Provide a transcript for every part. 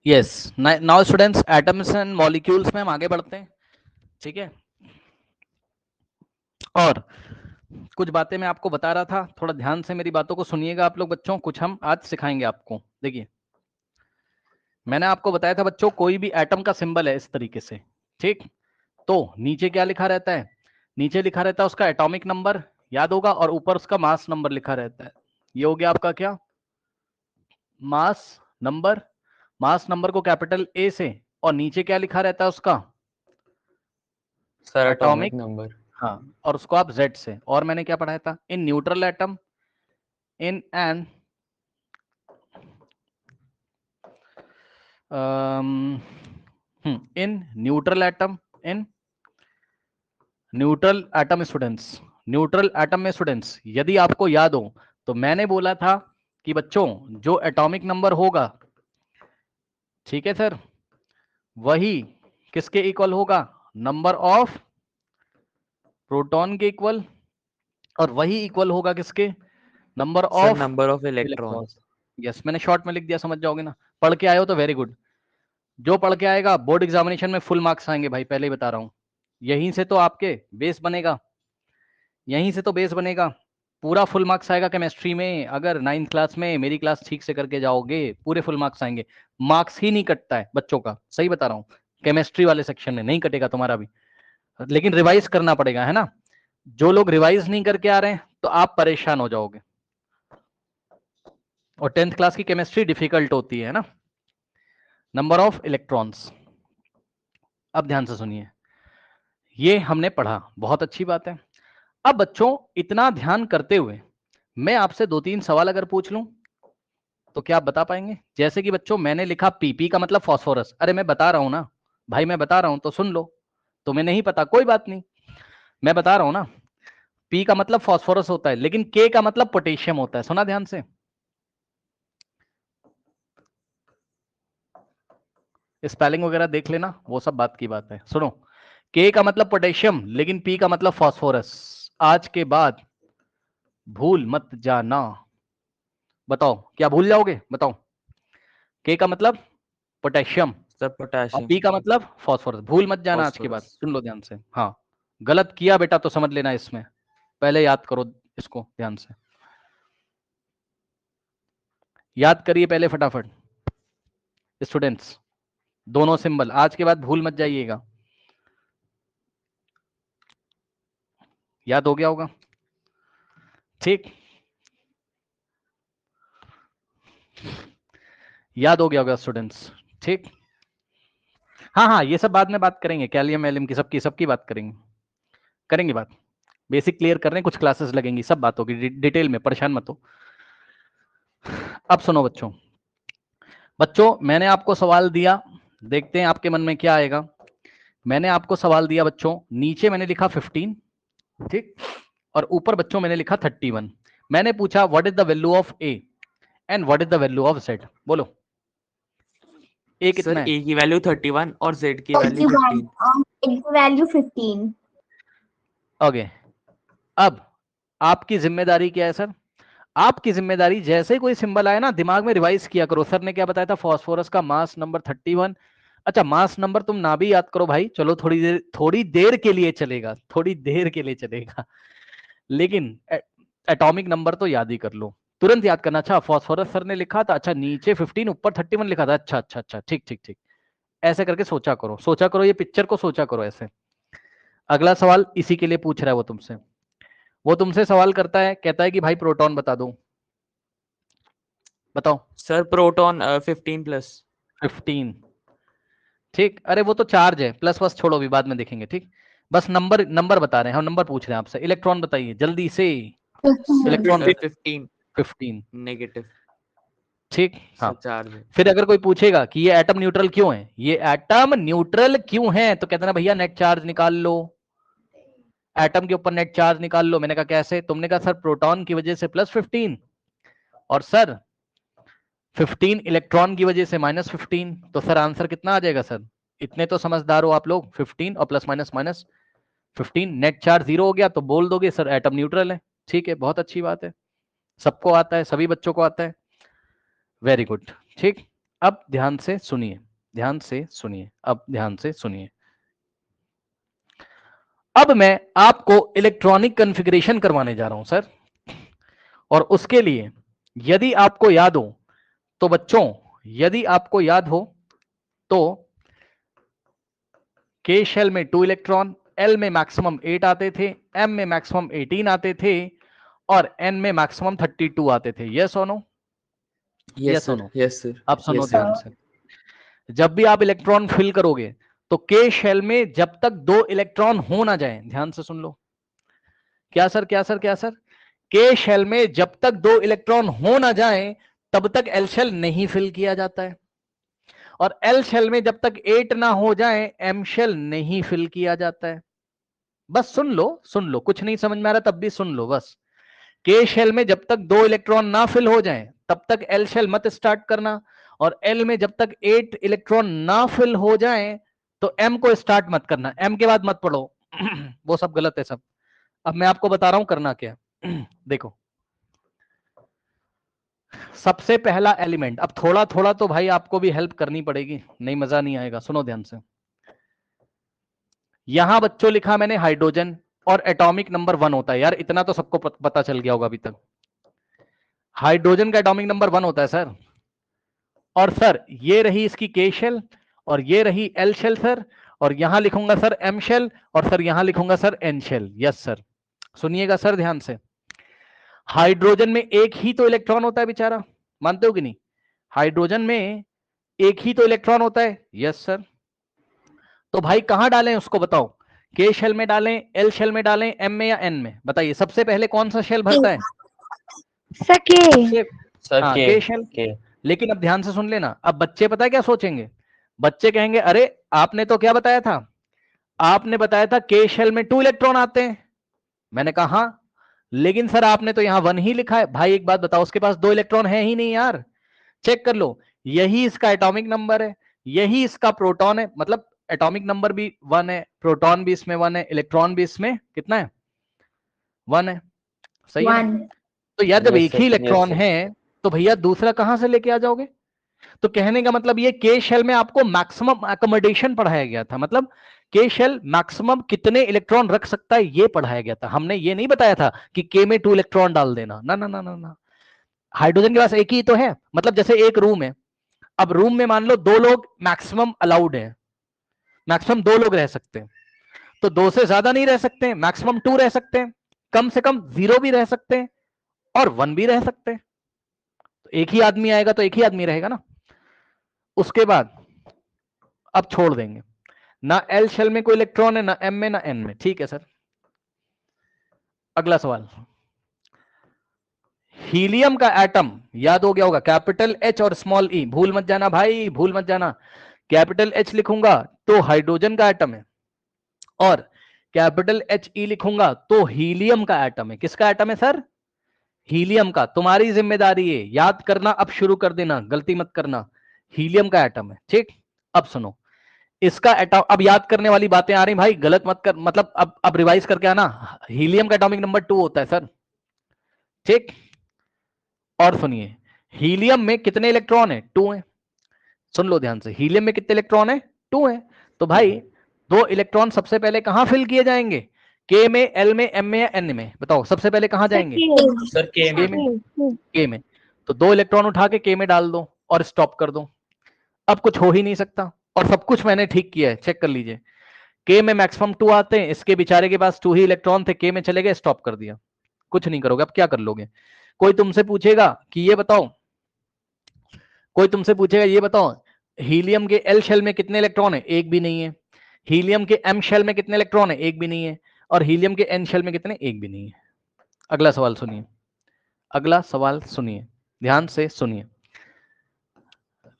Yes, now students atoms and molecules में हम आगे बढ़ते हैं, ठीक है। और कुछ बातें मैं आपको बता रहा था, थोड़ा ध्यान से मेरी बातों को सुनिएगा आप लोग बच्चों। कुछ हम आज सिखाएंगे आपको। देखिए, मैंने आपको बताया था बच्चों, कोई भी एटम का सिंबल है इस तरीके से, ठीक। तो नीचे क्या लिखा रहता है? नीचे लिखा रहता है उसका एटॉमिक नंबर, याद होगा, और ऊपर उसका मास नंबर लिखा रहता है। ये हो गया आपका क्या? Mass number. मास नंबर को कैपिटल ए से, और नीचे क्या लिखा रहता है उसका? Sir atomic atomic. नंबर। हाँ, और उसको आप जेड से। और मैंने क्या पढ़ाया था? In neutral atom, in an in neutral atom, in neutral atom students, neutral atom में स्टूडेंट्स यदि आपको याद हो तो मैंने बोला था कि बच्चों जो एटॉमिक नंबर होगा, ठीक है सर, वही किसके इक्वल होगा? नंबर ऑफ प्रोटॉन के इक्वल। और वही इक्वल होगा किसके? Number sir of number of electron. Electrons. Yes, मैंने शॉर्ट में लिख दिया, समझ जाओगे ना। पढ़ के आए हो तो वेरी गुड। जो पढ़ के आएगा बोर्ड एग्जामिनेशन में फुल मार्क्स आएंगे भाई, पहले ही बता रहा हूं। यहीं से तो आपके बेस बनेगा, यहीं से तो बेस बनेगा। पूरा फुल मार्क्स आएगा केमिस्ट्री में, अगर 9th क्लास में मेरी क्लास ठीक से करके जाओगे पूरे फुल मार्क्स आएंगे। मार्क्स ही नहीं कटता है बच्चों का, सही बता रहा हूँ। केमिस्ट्री वाले सेक्शन में नहीं कटेगा तुम्हारा भी, लेकिन रिवाइज करना पड़ेगा, है ना। जो लोग रिवाइज नहीं करके आ रहे हैं तो आप परेशान हो जाओगे। और 10th क्लास की केमिस्ट्री डिफिकल्ट होती है ना। नंबर ऑफ इलेक्ट्रॉन्स, अब ध्यान से सुनिए, ये हमने पढ़ा, बहुत अच्छी बात है। अब बच्चों इतना ध्यान करते हुए मैं आपसे 2-3 सवाल अगर पूछ लूं तो क्या आप बता पाएंगे? जैसे कि बच्चों मैंने लिखा पीपी का मतलब फास्फोरस। अरे मैं बता रहा हूं ना भाई, मैं बता रहा हूं तो सुन लो। तुम्हें नहीं पता कोई बात नहीं, मैं बता रहा हूं ना। पी का मतलब फास्फोरस होता है, लेकिन के का मतलब पोटेशियम होता है। सुना ध्यान से, स्पेलिंग वगैरह देख लेना, वो सब बात की बात है। सुनो, के का मतलब पोटेशियम, लेकिन पी का मतलब फास्फोरस। आज के बाद भूल मत जाना। बताओ क्या भूल जाओगे? बताओ। के का मतलब पोटेशियम, सर और पोटेशियम। पी का मतलब फास्फोरस। भूल मत जाना आज के बाद, फास्फोरस। सुन लो ध्यान से। हाँ, गलत किया बेटा तो समझ लेना, इसमें पहले याद करो इसको ध्यान से। याद करिए पहले फटाफट स्टूडेंट्स, दोनों सिंबल आज के बाद भूल मत जाइएगा। याद हो गया होगा, ठीक। याद हो गया होगा स्टूडेंट्स, ठीक। हाँ हाँ, ये सब बाद में बात करेंगे, कैलियम एलियम की सबकी सबकी बात करेंगे, करेंगे बात। बेसिक क्लियर कर रहे हैं, कुछ क्लासेस लगेंगी, सब बात होगी डिटेल में, परेशान मत हो। अब सुनो बच्चों, बच्चों मैंने आपको सवाल दिया, देखते हैं आपके मन में क्या आएगा। मैंने आपको सवाल दिया बच्चों, नीचे मैंने लिखा 15, ठीक, और ऊपर बच्चों मैंने लिखा 31। मैंने पूछा what is the value of A and what is the value of Z. बोलो, ए कितना सर है? ए की वैल्यू 31 और जेड की value 31 15। and its value 15. Okay, अब आपकी जिम्मेदारी क्या है सर? आपकी जिम्मेदारी, जैसे ही कोई सिंबल आए ना दिमाग में रिवाइज किया करो। सर ने क्या बताया था? फास्फोरस का मास नंबर 31। अच्छा, मास नंबर तुम ना भी याद करो भाई, चलो थोड़ी देर के लिए चलेगा, थोड़ी देर के लिए चलेगा, लेकिन एटॉमिक नंबर तो याद ही कर लो, तुरंत याद करना। अच्छा, फास्फोरस सर ने लिखा था, अच्छा नीचे 15 ऊपर 31 लिखा था, अच्छा अच्छा अच्छा, ठीक ठीक ठीक। ऐसे करके सोचा करो, सोचा करो, ये पिक्चर को सोचा करो ऐसे। अगला सवाल इसी के लिए पूछ रहा है वो तुमसे। वो तुमसे सवाल करता है, कहता है कि भाई प्रोटॉन बता दो, बताओ। Sir proton 15 plus. 15, ठीक। अरे वो तो चार्ज है, प्लस बस छोड़ो, भी बाद में देखेंगे, ठीक। बस नंबर नंबर बता रहे हैं हम, नंबर पूछ रहे हैं आपसे। इलेक्ट्रॉन बताइए जल्दी से। 15. Electron 15 15, negative. ठीक। हाँ, सर चार्ज है। फिर अगर कोई पूछेगा कि ये एटम न्यूट्रल क्यों है, ये एटम न्यूट्रल क्यों है, तो कहते ना भैया नेट चार्ज निकाल लो, एटम के ऊपर नेट चार्ज निकाल लो। मैंने कहा कैसे? तुमने कहा सर प्रोटॉन की वजह से +15, और सर 15 इलेक्ट्रॉन की वजह से -15। तो सर आंसर कितना आ जाएगा सर? इतने तो समझदार हो आप लोग, 15 और plus minus minus 15, net charge 0 हो गया तो बोल दोगे सर एटम न्यूट्रल है। ठीक है, बहुत अच्छी बात है, सबको आता है, सभी बच्चों को आता है, वेरी गुड, ठीक। अब ध्यान से सुनिए, ध्यान से सुनिए, अब ध्यान से सुनिए। अब मैं आपको इलेक्ट्रॉनिक कॉन्फ़िगरेशन करवाने जा रहा हूं सर, और उसके लिए यदि आपको याद हो तो बच्चों, यदि आपको याद हो तो के शेल में 2 इलेक्ट्रॉन, एल में मैक्सिमम 8 आते थे, एम में मैक्सिमम 18 आते थे, और एन में मैक्सिमम 32 आते थे। यस और no? Yes sir, yes sir. अब सुनो Yes, sir. ध्यान से, जब भी आप इलेक्ट्रॉन फिल करोगे तो के शेल में जब तक 2 इलेक्ट्रॉन हो ना जाए, ध्यान से सुन लो। क्या सर, क्या सर, क्या सर? के शेल में जब तक 2 इलेक्ट्रॉन हो ना जाए तब तक एल शेल नहीं फिल किया जाता है, और एल शेल में जब तक 8 ना हो जाए एम शेल नहीं फिल किया जाता है। बस सुन लो, सुन लो, कुछ नहीं समझ में आ रहा तब भी सुन लो बस। के शेल में जब तक 2 इलेक्ट्रॉन ना फिल हो जाए तब तक एल शेल मत स्टार्ट करना, और एल में जब तक 8 इलेक्ट्रॉन ना फिल हो जाए तो एम को स्टार्ट मत करना, एम के बाद मत पढ़ो वो सब गलत है सब। अब मैं आपको बता रहा हूं करना क्या। देखो, सबसे पहला एलिमेंट, अब थोड़ा थोड़ा तो भाई आपको भी हेल्प करनी पड़ेगी, नहीं मजा नहीं आएगा। सुनो ध्यान से, यहां बच्चों लिखा मैंने हाइड्रोजन, और एटॉमिक नंबर 1 होता है। यार इतना तो सबको पता चल गया होगा अभी तक, हाइड्रोजन का एटॉमिक नंबर 1 होता है सर। और सर ये रही इसकी के शेल, और ये रही एल शेल सर, और यहां लिखूंगा सर एम शेल, और सर यहां लिखूंगा sir N shell. Yes sir, सुनिएगा सर ध्यान से, हाइड्रोजन में एक ही तो इलेक्ट्रॉन होता है बेचारा, मानते हो कि नहीं? हाइड्रोजन में एक ही तो इलेक्ट्रॉन होता है। यस सर, तो भाई कहां डालें उसको बताओ, के शेल में डालें, एल शेल में डालें, एम में या एन में? बताइए सबसे पहले कौन सा शेल भरता है? सबसे सर हाँ के शेल। लेकिन अब ध्यान से सुन लेना, अब बच्चे पता है क्या सोचेंगे? बच्चे कहेंगे अरे आपने तो क्या बताया था, आपने बताया था के शेल में 2 इलेक्ट्रॉन आते हैं। मैंने कहा हाँ, लेकिन सर आपने तो यहां 1 ही लिखा है। भाई एक बात बताओ, उसके पास 2 इलेक्ट्रॉन है ही नहीं यार, चेक कर लो, यही इसका एटॉमिक नंबर है, यही इसका प्रोटॉन है, मतलब एटॉमिक नंबर भी 1 है, प्रोटॉन भी इसमें 1 है, इलेक्ट्रॉन भी इसमें कितना है? 1 है, सही है ना? तो यार जब एक ही इलेक्ट्रॉन है तो भैया दूसरा कहां से लेके आ जाओगे? तो कहने का मतलब ये के शेल में आपको मैक्सिमम अकोमोडेशन पढ़ाया गया था, मतलब के शेल मैक्सिमम कितने इलेक्ट्रॉन रख सकता है ये पढ़ाया गया था। हमने ये नहीं बताया था कि के में 2 इलेक्ट्रॉन डाल देना, ना ना ना ना ना। हाइड्रोजन के पास एक ही तो है, मतलब जैसे एक रूम है, अब रूम में मान लो 2 लोग मैक्सिमम अलाउड है, मैक्सिमम 2 लोग रह सकते हैं, तो 2 से ज्यादा नहीं रह सकते, मैक्सिमम 2 रह सकते हैं, कम से कम 0 भी रह सकते हैं और 1 भी रह सकते हैं। तो एक ही आदमी आएगा तो एक ही आदमी रहेगा ना। उसके बाद अब छोड़ देंगे, ना एल शेल में कोई इलेक्ट्रॉन है, ना एम में, ना एन में। ठीक है सर, अगला सवाल, हीलियम का एटम याद हो गया होगा, कैपिटल एच और स्मॉल ई, भूल मत जाना भाई, भूल मत जाना। कैपिटल एच लिखूंगा तो हाइड्रोजन का एटम है, और कैपिटल एच ई लिखूंगा तो हीलियम का एटम है। किसका एटम है सर? हीलियम का। तुम्हारी जिम्मेदारी है याद करना, अब शुरू कर देना, गलती मत करना। हीलियम का एटम है, ठीक। अब सुनो, इसका एटॉम, अब याद करने वाली बातें आ रही भाई, गलत मत कर, मतलब अब रिवाइज करके आना। हीलियम का एटॉमिक नंबर 2 होता है सर, ठीक। और सुनिए, हीलियम में कितने इलेक्ट्रॉन है? 2 है। सुन लो ध्यान से, हीलियम में कितने इलेक्ट्रॉन है? 2 है। तो भाई 2 इलेक्ट्रॉन सबसे पहले कहां फिल किए जाएंगे? के में, एल में, एम में या एन में? बताओ सबसे पहले कहां जाएंगे? सर के के में। के में, तो 2 इलेक्ट्रॉन उठा के के में डाल दो और स्टॉप कर दो। अब कुछ हो ही नहीं सकता, और सब कुछ मैंने ठीक किया है, चेक कर लीजिए। के में मैक्सिमम 2 आते हैं, इसके बेचारे के पास 2 ही इलेक्ट्रॉन थे, के में चले गए, स्टॉप कर दिया। कुछ नहीं करोगे, अब क्या कर लोगे? कोई तुमसे पूछेगा कि ये बताओ, कोई तुमसे पूछेगा ये बताओ, हीलियम के एल शेल में कितने इलेक्ट्रॉन है? एक भी नहीं है। हीलियम के एम शेल में कितने इलेक्ट्रॉन है? एक भी नहीं है। और हीलियम के एन शेल में कितने? एक भी नहीं है। अगला सवाल सुनिए, अगला सवाल सुनिए, ध्यान से सुनिए।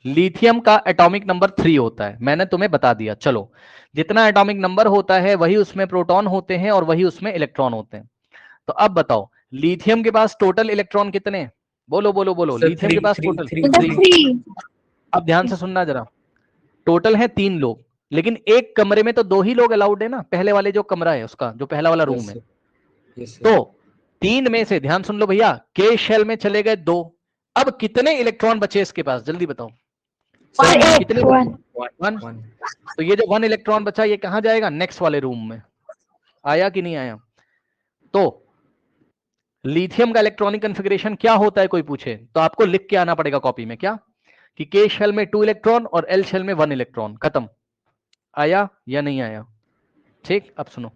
लिथियम का एटॉमिक नंबर 3 होता है, मैंने तुम्हें बता दिया। चलो, जितना एटॉमिक नंबर होता है वही उसमें प्रोटॉन होते हैं और वही उसमें इलेक्ट्रॉन होते हैं। तो अब बताओ, लिथियम के पास टोटल इलेक्ट्रॉन कितने हैं? बोलो बोलो बोलो, लिथियम के पास टोटल 3। अब ध्यान से सुनना जरा, टोटल है 3 लोग, लेकिन एक कमरे में तो 2 ही लोग अलाउड है ना, पहले वाले जो कमरा है उसका, जो पहला वाला रूम है। तो 3 में से, ध्यान सुन लो भैया, के शेल में चले गए 2, अब कितने इलेक्ट्रॉन बचे इसके पास? जल्दी बताओ, सर कितने? one. 1। तो ये जो 1 इलेक्ट्रॉन बचा ये कहाँ जाएगा? नेक्स्ट वाले रूम में। आया कि नहीं आया? तो लिथियम का इलेक्ट्रॉनिक कॉन्फ़िगरेशन क्या होता है कोई पूछे तो आपको लिख के आना पड़ेगा कॉपी में, क्या कि के शेल में 2 इलेक्ट्रॉन और एल शेल में 1 इलेक्ट्रॉन। खत्म। आया या नहीं आया? ठीक, अब सुनो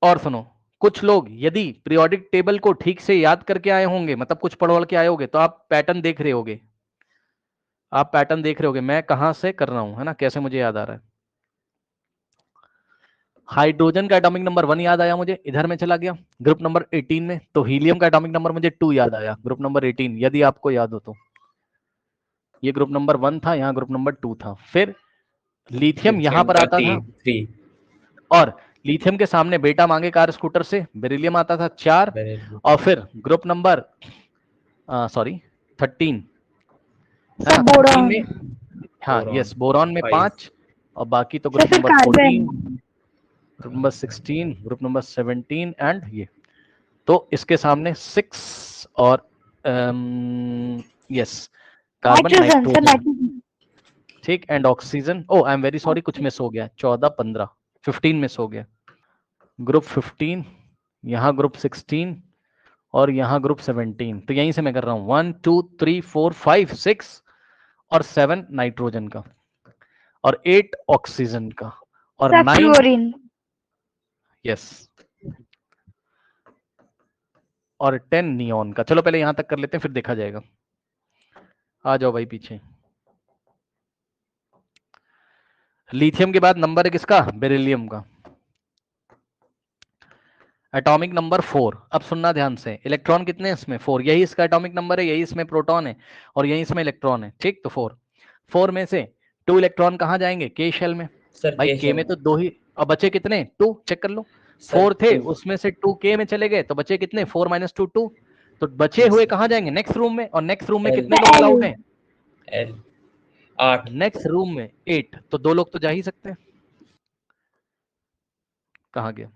और सुनो। कुछ लोग यदि पीरियोडिक टेबल को ठीक से याद करके आए होंगे, मतलब कुछ पढ़ के आए होंगे, तो आप पैटर्न देख रहे होगे। आप पैटर्न देख रहे होगे मैं कहां से कर रहा हूं, है ना, कैसे मुझे याद आ रहा है। हाइड्रोजन का एटॉमिक नंबर 1 याद आया मुझे, इधर में चला गया ग्रुप नंबर 18 में। तो हीलियम का एटॉमिक नंबर मुझे 2 याद आया, ग्रुप नंबर 18, यदि आपको याद हो तो। ये ग्रुप नंबर 1 था, यहाँ ग्रुप नंबर 2 था। फिर लिथियम यहां पर आता था 3 और लिथियम के सामने बेटा मांगे कार स्कूटर से बेरिलियम आता था 4। और फिर ग्रुप नंबर 13 है ना, 13 में हाँ यस बोरॉन में 5 और बाकी तो group number 14, group number 16, group number 17 and ये। तो इसके सामने 6 और यस कार्बन नाइट्रोजन, ठीक, and oxygen. Oh I am very sorry, कुछ मिस हो गया, 14, 15, 15 मिस हो गया। ग्रुप 15, यहाँ ग्रुप 16 और यहाँ ग्रुप 17। तो यहीं से मैं कर रहा हूँ 1 2 3 4 5 6 और 7 नाइट्रोजन का और 8 ऑक्सीजन का और 9 यस और 10 नियॉन का। चलो पहले यहां तक कर लेते हैं फिर देखा जाएगा। आ जाओ भाई पीछे। लिथियम के बाद नंबर है किसका? बेरिलियम का। Atomic number 4। अब सुनना ध्यान से, इलेक्ट्रॉन कितने हैं इसमें? 4। यही इसका एटॉमिक नंबर है, यही इसमें प्रोटॉन है और यही इसमें इलेक्ट्रॉन है, ठीक। तो 4 में से 2 इलेक्ट्रॉन कहाँ जाएंगे? के शेल में। भाई के में तो 2 ही, और बचे कितने? 2, चेक कर लो। 4 थे, उसमें से 2 के में चले गए तो बचे कितने? 4 - 2 2। तो बचे हुए कहाँ जाएंगे? नेक्स्ट रूम में। और नेक्स्ट रूम में कितने लोग अलाउड हैं? 8। नेक्स्ट रूम में 8। तो 2 लोग तो जा ही सकते हैं। कहाँ गया?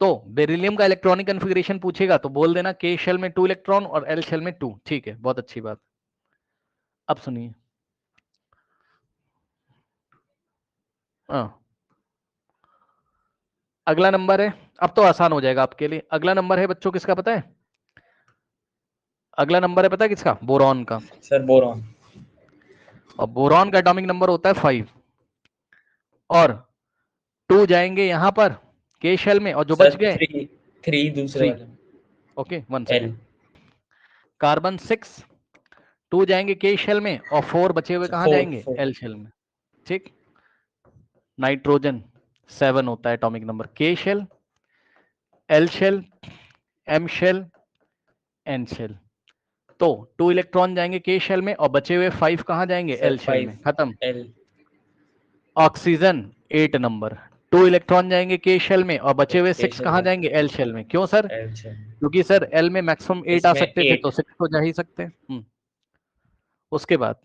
तो बेरिलियम का इलेक्ट्रॉनिक कॉन्फ़िगरेशन पूछेगा तो बोल देना के शेल में 2 इलेक्ट्रॉन और एल शेल में 2, ठीक है, बहुत अच्छी बात। अब सुनिए, अगला नंबर है, अब तो आसान हो जाएगा आपके लिए। अगला नंबर है बच्चों किसका पता है? अगला नंबर है पता है किसका? बोरॉन का। Sir boron. और बोरॉन का एटॉमिक नंबर होता है 5 और 2 जाएंगे यहां पर के शेल में और जो बच गए 3 दूसरे वाले। Okay 1 second. कार्बन 6, 2 जाएंगे के शेल में और 4 बचे हुए कहां जाएंगे? एल शेल में, ठीक। नाइट्रोजन 7 होता है atomic number, K shell, L shell, M shell, N shell. तो 2 इलेक्ट्रॉन जाएंगे के शेल में और बचे हुए 5 कहां जाएंगे? एल शेल में। खत्म। ऑक्सीजन 8 नंबर, 2 इलेक्ट्रॉन जाएंगे के शेल में और बचे हुए 6 कहां जाएंगे? एल शेल में। क्यों सर? क्योंकि सर एल में मैक्सिमम 8 आ सकते थे तो 6 तो जा ही सकते हैं। उसके बाद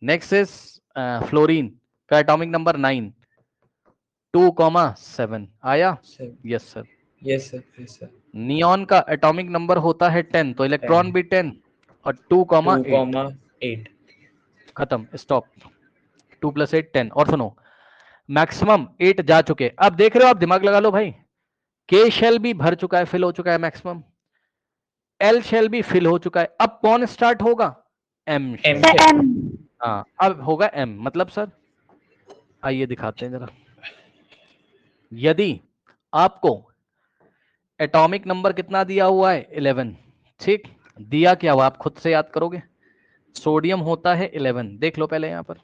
नेक्स्ट इज फ्लोरीन का एटॉमिक नंबर 9, 2,7 आया? Yes sir, yes sir. Neon का एटॉमिक नंबर होता है 10, तो इलेक्ट्रॉन भी 10 और 2,8। खत्म, स्टॉप। 2 + 8 10। और सुनो, मैक्सिमम 8 जा चुके। अब देख रहे हो आप, दिमाग लगा लो भाई, के शेल भी भर चुका है, फिल हो चुका है मैक्सिमम, एल शेल भी फिल हो चुका है। अब कौन स्टार्ट होगा? M shell. हाँ अब होगा एम, मतलब सर आइए दिखाते हैं जरा। यदि आपको एटॉमिक नंबर कितना दिया हुआ है? 11, ठीक। दिया क्या हुआ आप खुद से याद करोगे। सोडियम होता है 11, देख लो पहले यहां पर,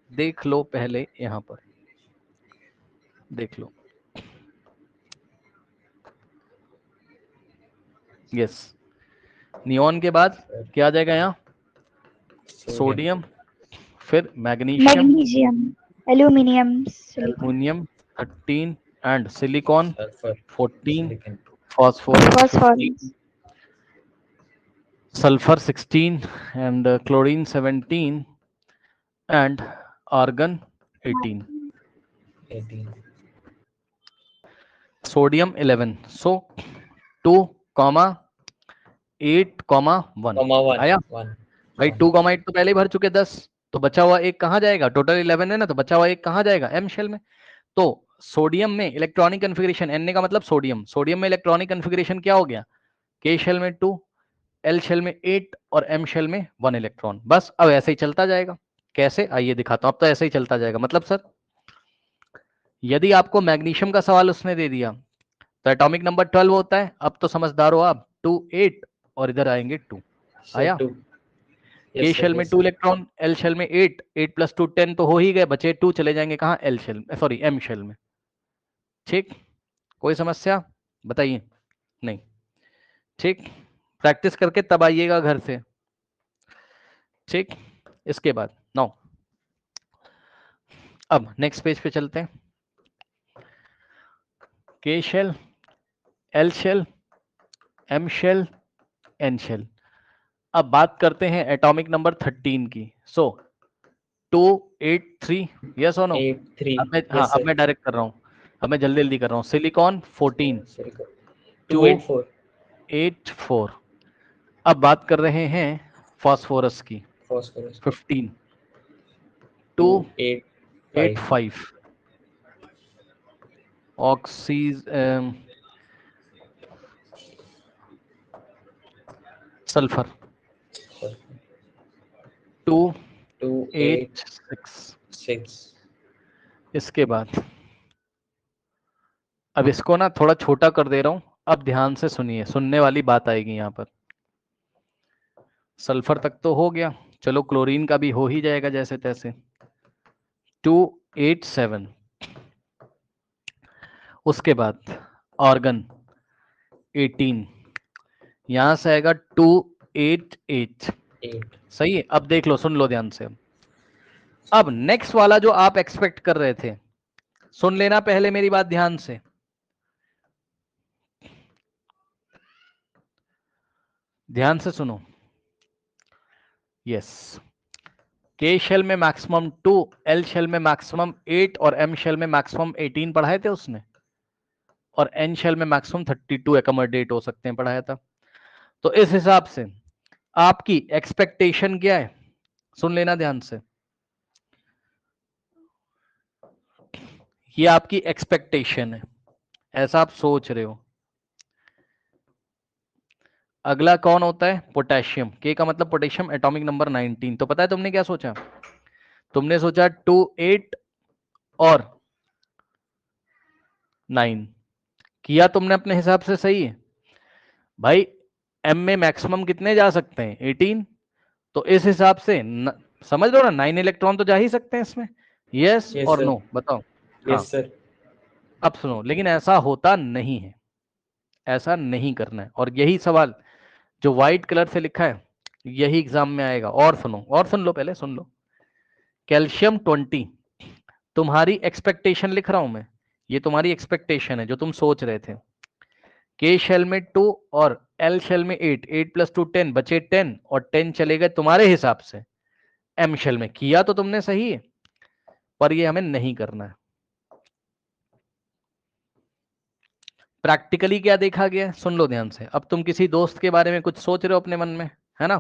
देख लो पहले यहां पर, देख लो। यस, नियॉन के बाद क्या आ जाएगा यहाँ? सोडियम, फिर magnesium, aluminium 13 and silicon 14, phosphorus, sulphur 16 and chlorine 17 and argon 18, sodium 11। So 2,8,1 आया भाई। 2,8 तो पहले ही भर चुके 10, तो बचा हुआ एक कहाँ जाएगा, टोटल 11 है ना, तो बचा हुआ एक कहाँ जाएगा, एम शेल में। तो सोडियम में इलेक्ट्रॉनिक कन्फिगरेशन, Na का मतलब सोडियम, सोडियम में इलेक्ट्रॉनिक कन्फिगरेशन क्या हो गया, K शेल में 2, L शेल में 8 और M शेल में 1 इलेक्ट्रॉन। बस अब ऐसे ही चलता जाएगा। कैसे, आइए दिखाता हूं। अब तो ऐसे ही चलता जाएगा, मतलब सर यदि आपको मैग्नीशियम का सवाल उसने दे दिया तो एटॉमिक नंबर 12 होता है, अब तो समझदार हो आप, 2 8 और इधर आएंगे 2, सर आया। 2। K यस शेल सर, में yes 2 sir. Electron, L shell में 8, 8 प्लस 2 10 तो हो ही गए, बचे 2 चले जाएंगे कहाँ, L शेल में, सॉरी M शेल में। ठीक, कोई समस्या बताइए, नहीं, ठीक, प्रैक्टिस करके तब आइएगा घर से। ठीक, इसके बाद 9, अब नेक्स्ट पेज पे चलते हैं। K shell, L shell, M shell, N shell. अब बात करते हैं एटॉमिक नंबर 13 की। सो 2 8 3, यस और नो। 8 3। अब मैं, हाँ यस अब सर। मैं डायरेक्ट कर रहा हूँ, अब मैं जल्दी जल्दी कर रहा हूँ। सिलिकॉन 14, 2 2 8 4। 8 4। अब बात कर रहे हैं फास्फोरस की, फास्फोरस 15, 2 2 8 8 5। 5। ऑक्सीज सल्फर 2 2 8 8 6। 6। इसके बाद अब इसको ना थोड़ा छोटा कर दे रहा हूं, अब ध्यान से सुनिए, सुनने वाली बात आएगी यहां पर। सल्फर तक तो हो गया, चलो क्लोरीन का भी हो ही जाएगा जैसे तैसे। 2 8 7। उसके बाद ऑर्गन 18, यहां से आएगा 2 8 8। 8। सही है, अब देख लो, सुन लो ध्यान से। अब नेक्स्ट वाला जो आप एक्सपेक्ट कर रहे थे, सुन लेना पहले मेरी बात ध्यान से, ध्यान से सुनो। यस, K शेल में मैक्सिमम 2, L शेल में मैक्सिमम 8 और M शेल में मैक्सिमम 18 पढ़ाए थे उसने, और N शेल में मैक्सिमम 32 एकोमोडेट हो सकते हैं, पढ़ाया था। तो इस हिसाब से आपकी एक्सपेक्टेशन क्या है, सुन लेना ध्यान से, ये आपकी एक्सपेक्टेशन है, ऐसा आप सोच रहे हो। अगला कौन होता है, पोटेशियम, K का मतलब पोटेशियम, एटॉमिक नंबर 19। तो पता है तुमने क्या सोचा, तुमने सोचा 2 8 और 9 किया तुमने अपने हिसाब से, सही है भाई। M में मैक्सिमम कितने जा सकते हैं, 18। तो इस हिसाब से समझ लो ना, 9 इलेक्ट्रॉन तो जा ही सकते हैं इसमें, यस यस और सर। नो, बताओ। हाँ, यस सर। अब सुनो, लेकिन ऐसा होता नहीं है, ऐसा नहीं करना है। और यही सवाल जो व्हाइट कलर से लिखा है यही एग्जाम में आएगा। और सुनो, और सुन लो, पहले सुन लो। कैल्शियम 20, तुम्हारी एक्सपेक्टेशन लिख रहा हूं मैं, ये तुम्हारी एक्सपेक्टेशन है जो तुम सोच रहे थे। K शेल में 2 और L शेल में 8, 8 प्लस 2 10, बचे 10 और 10 चले गए तुम्हारे हिसाब से M शेल में। किया तो तुमने सही है, पर ये हमें नहीं करना है। प्रैक्टिकली क्या देखा गया, सुन लो ध्यान से। अब तुम किसी दोस्त के बारे में कुछ सोच रहे हो अपने मन में, है ना,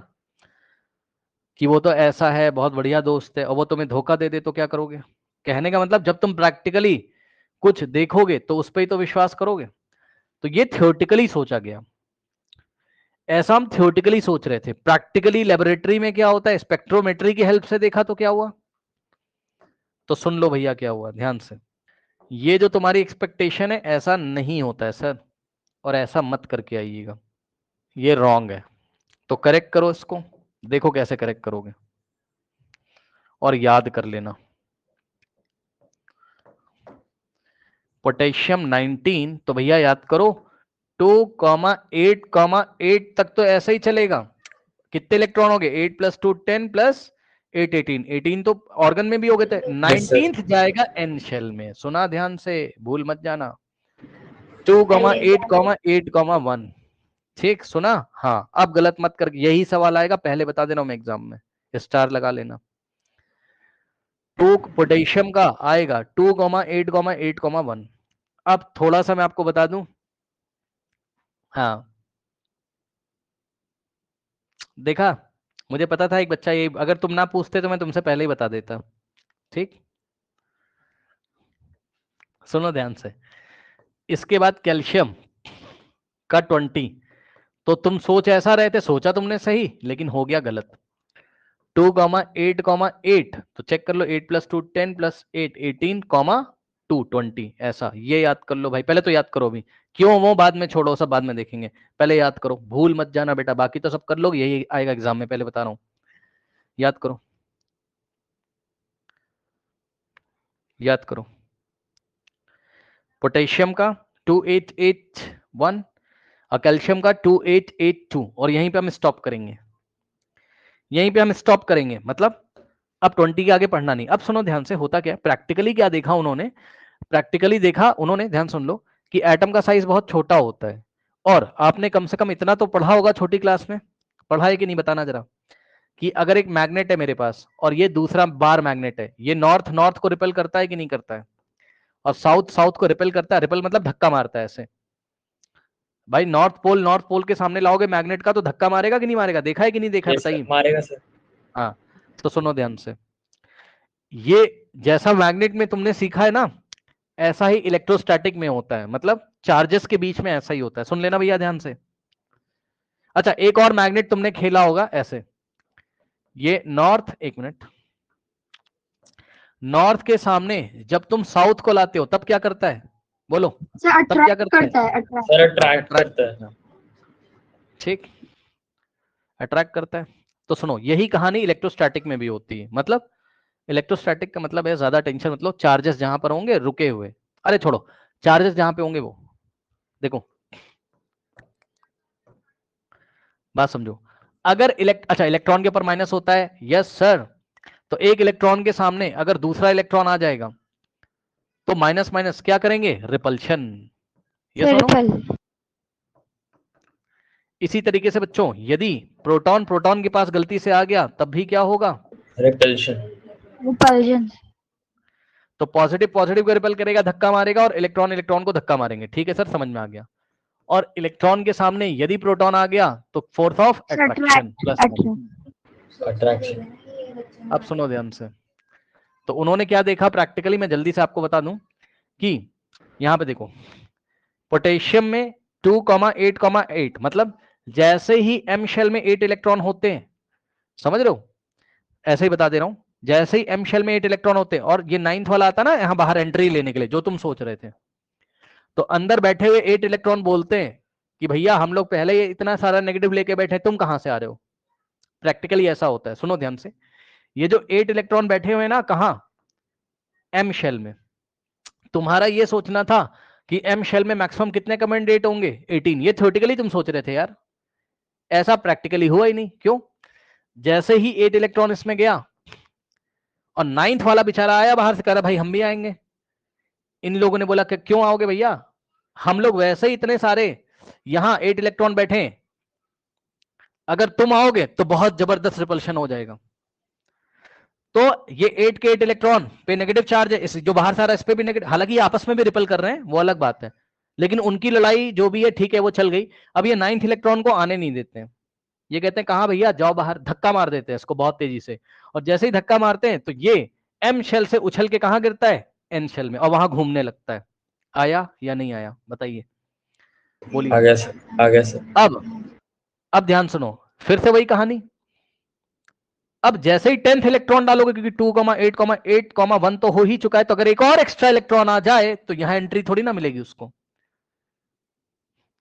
कि वो तो ऐसा है, बहुत बढ़िया दोस्त है, और वो तुम्हें धोखा दे दे तो क्या करोगे। कहने का मतलब, जब तुम प्रैक्टिकली कुछ देखोगे तो उस पर ही तो विश्वास करोगे। तो ये थियोरेटिकली सोचा गया, ऐसा हम थियोरेटिकली सोच रहे थे। प्रैक्टिकली लेबोरेटरी में क्या होता है, स्पेक्ट्रोमेट्री की हेल्प से देखा तो क्या हुआ। तो सुन लो भैया क्या हुआ ध्यान से। ये जो तुम्हारी एक्सपेक्टेशन है, ऐसा नहीं होता है सर, और ऐसा मत करके आइएगा, ये रॉन्ग है। तो करेक्ट करो इसको, देखो कैसे करेक्ट करोगे, और याद कर लेना। पोटेशियम 19, तो भैया याद करो 2,8,8 तक तो ऐसा ही चलेगा। कितने इलेक्ट्रॉन हो गए, 8 प्लस 2 10 प्लस 8 18, 18 तो ऑर्गन में भी हो गए थे। Yes sir. 19th जाएगा एन शेल में, सुना ध्यान से, भूल मत जाना। 2,8,8,1, ठीक सुना। हाँ, अब गलत मत कर, यही सवाल आएगा, पहले बता दे रहा हूं मैं एग्जाम में, स्टार लगा लेना। 2 पोटेशियम का आएगा 2,8,8,1। अब थोड़ा सा मैं आपको बता दूं, हाँ देखा, मुझे पता था एक बच्चा ये, अगर तुम ना पूछते तो मैं तुमसे पहले ही बता देता। ठीक, सुनो ध्यान से। इसके बाद कैल्शियम का 20, तो तुम सोच ऐसा रहे थे, सोचा तुमने सही लेकिन हो गया गलत। 2,8,8 तो चेक कर लो, 8 + 2 10 + 8 18, 2 20, ऐसा ये याद कर लो भाई। पहले तो याद करो, भी क्यों वो बाद में छोड़ो, सब बाद में देखेंगे, पहले याद करो, भूल मत जाना बेटा, बाकी तो सब कर लोगे, यही आएगा एग्जाम में, पहले बता रहा हूं, याद करो, याद करो। पोटेशियम का 2881 और कैल्शियम का 2882, और यहीं पे हम स्टॉप करेंगे, यहीं पे हम स्टॉप करेंगे, मतलब अब 20 के आगे पढ़ना नहीं। अब सुनो ध्यान से, होता क्या है, प्रैक्टिकली क्या देखा उन्होंने, प्रैक्टिकली देखा उन्होंने, ध्यान सुन लो, कि एटम का साइज बहुत छोटा होता है, और आपने कम से कम इतना तो पढ़ा होगा छोटी क्लास में, पढ़ा है कि नहीं बताना जरा, कि अगर एक मैग्नेट है मेरे पास और ये दूसरा बार मैग्नेट है, ये नॉर्थ नॉर्थ को रिपेल करता है कि नहीं करता है, और साउथ साउथ को रिपेल करता है, रिपेल मतलब धक्का मारता है ऐसे। भाई नॉर्थ पोल के सामने लाओगे मैग्नेट का तो धक्का मारेगा कि नहीं मारेगा, देखा है कि नहीं देखा है, Yes, sir. बताइए। मारेगा सर। हाँ, तो सुनो ध्यान से, ये जैसा मैग्नेट में तुमने सीखा है ना, ऐसा ही इलेक्ट्रोस्टैटिक में होता है, मतलब चार्जेस के बीच में ऐसा ही होता है, सुन लेना भैया ध्यान से। अच्छा, एक और मैग्नेट तुमने खेला होगा ऐसे, ये नॉर्थ, एक मिनट, नॉर्थ के सामने जब तुम साउथ को लाते हो तब क्या करता है, बोलो, तब क्या करता है, सर अट्रैक्ट करता है। ठीक, अट्रैक्ट करता है। तो सुनो, यही कहानी इलेक्ट्रोस्टैटिक में भी होती है, मतलब इलेक्ट्रोस्टैटिक का मतलब है ज्यादा टेंशन, मतलब चार्जेस जहां पर होंगे रुके हुए, अरे छोड़ो, चार्जेस जहां पे होंगे वो, देखो बात समझो, अगर अच्छा इलेक्ट्रॉन के ऊपर माइनस होता है, यस सर, तो एक इलेक्ट्रॉन के सामने अगर दूसरा इलेक्ट्रॉन आ जाएगा तो माइनस माइनस क्या करेंगे, रिपल्शन, यस और नो। इसी तरीके से बच्चों, यदि प्रोटॉन प्रोटॉन के पास गलती से आ गया तब भी क्या होगा, रिपल्शन। तो पॉजिटिव पॉजिटिव को रिपेल करेगा, धक्का मारेगा, और इलेक्ट्रॉन इलेक्ट्रॉन को धक्का मारेंगे, ठीक है सर, समझ में आ गया। और इलेक्ट्रॉन के सामने यदि प्रोटॉन आ गया तो force of attraction plus. Attraction. अब सुनो ध्यान से, तो उन्होंने क्या देखा प्रैक्टिकली, मैं जल्दी से आपको बता दूं, कि यहां पे देखो, पोटेशियम में 2,8,8, मतलब जैसे ही एम शेल में 8 इलेक्ट्रॉन होते हैं, समझ रहे हो, ऐसे ही बता दे रहा हूं, जैसे ही एम शेल में 8 इलेक्ट्रॉन होते हैं, और ये 9th वाला आता ना यहां बाहर एंट्री लेने के लिए, जो तुम सोच रहे थे, तो अंदर बैठे हुए 8 इलेक्ट्रॉन बोलते हैं कि भैया हम लोग पहले ही इतना सारा नेगेटिव लेके बैठे, तुम कहां से आ रहे हो। प्रैक्टिकली ऐसा होता है, सुनो ध्यान से, ये जो 8 इलेक्ट्रॉन बैठे हुए ना, कहां, एम शेल में, तुम्हारा ये सोचना था कि एम शेल में मैक्सिमम कितने कमेंडेट होंगे, 18, ये थ्योरेटिकली तुम सोच रहे थे यार, ऐसा प्रैक्टिकली हुआ ही नहीं, क्यों, जैसे ही 8 इलेक्ट्रॉन इसमें गया और 9th वाला बेचारा आया बाहर से, कह रहा भाई हम भी आएंगे, इन लोगों ने बोला कि क्यों आओगे भैया, हम लोग वैसे ही इतने सारे यहां 8 इलेक्ट्रॉन बैठे, अगर तुम आओगे तो बहुत जबरदस्त रिपल्शन हो जाएगा। तो ये 8 के 8 इलेक्ट्रॉन पे नेगेटिव चार्ज है, इस जो बाहर से आ रहा है इस पे भी नेगेटिव, हालांकि ये आपस में भी रिपल कर रहे हैं, वो अलग बात है, लेकिन उनकी लड़ाई जो भी है ठीक है, वो चल गई। अब ये 9th इलेक्ट्रॉन को आने नहीं देते हैं, ये कहते हैं कहां भैया, जाओ बाहर, धक्का मार देते हैं इसको बहुत तेजी से, और जैसे ही धक्का मारते हैं तो ये एम शेल से उछल के कहां गिरता है, एन शेल में, और वहां घूमने लगता है। आया या नहीं आया, बताइए, बोलिए। आ गया सर, आ गया सर। अब ध्यान सुनो, फिर से वही कहानी, अब जैसे ही 10th इलेक्ट्रॉन डालोगे, क्योंकि 2,8,8,1 तो हो ही चुका है, तो अगर एक और एक्स्ट्रा इलेक्ट्रॉन आ जाए तो यहां एंट्री थोड़ी ना मिलेगी उसको,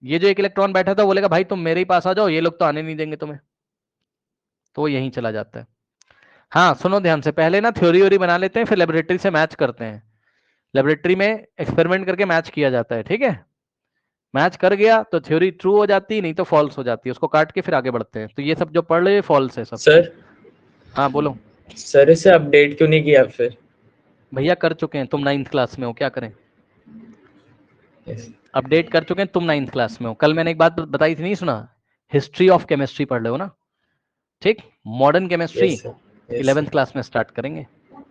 ये जो एक इलेक्ट्रॉन बैठा था बोलेगा भाई तुम मेरे ही पास आ जाओ, ये लोग तो आने नहीं देंगे तुम्हें, तो वो यहीं चला जाता है। हाँ सुनो ध्यान से, पहले ना थ्योरी व्योरी बना लेते हैं, फिर लेबोरेटरी से मैच करते हैं, लेबोरेटरी में एक्सपेरिमेंट करके मैच किया जाता है, ठीक है, मैच कर गया तो थ्योरी ट्रू हो जाती, नहीं तो फॉल्स हो जाती है, उसको काट के फिर आगे बढ़ते हैं। तो ये सब जो पढ़ रहे फॉल्स है सब। सर, हाँ बोलो। सर इसे अपडेट क्यों नहीं किया फिर। भैया कर चुके हैं, तुम 9th क्लास में हो, क्या करें, Yes. अपडेट कर चुके हैं, तुम 9th क्लास में हो। कल मैंने एक बात बताई थी, नहीं सुना, हिस्ट्री ऑफ केमिस्ट्री पढ़ रहे हो ना, ठीक, modern chemistry Yes, sir. Yes, 11th sir. Class में स्टार्ट करेंगे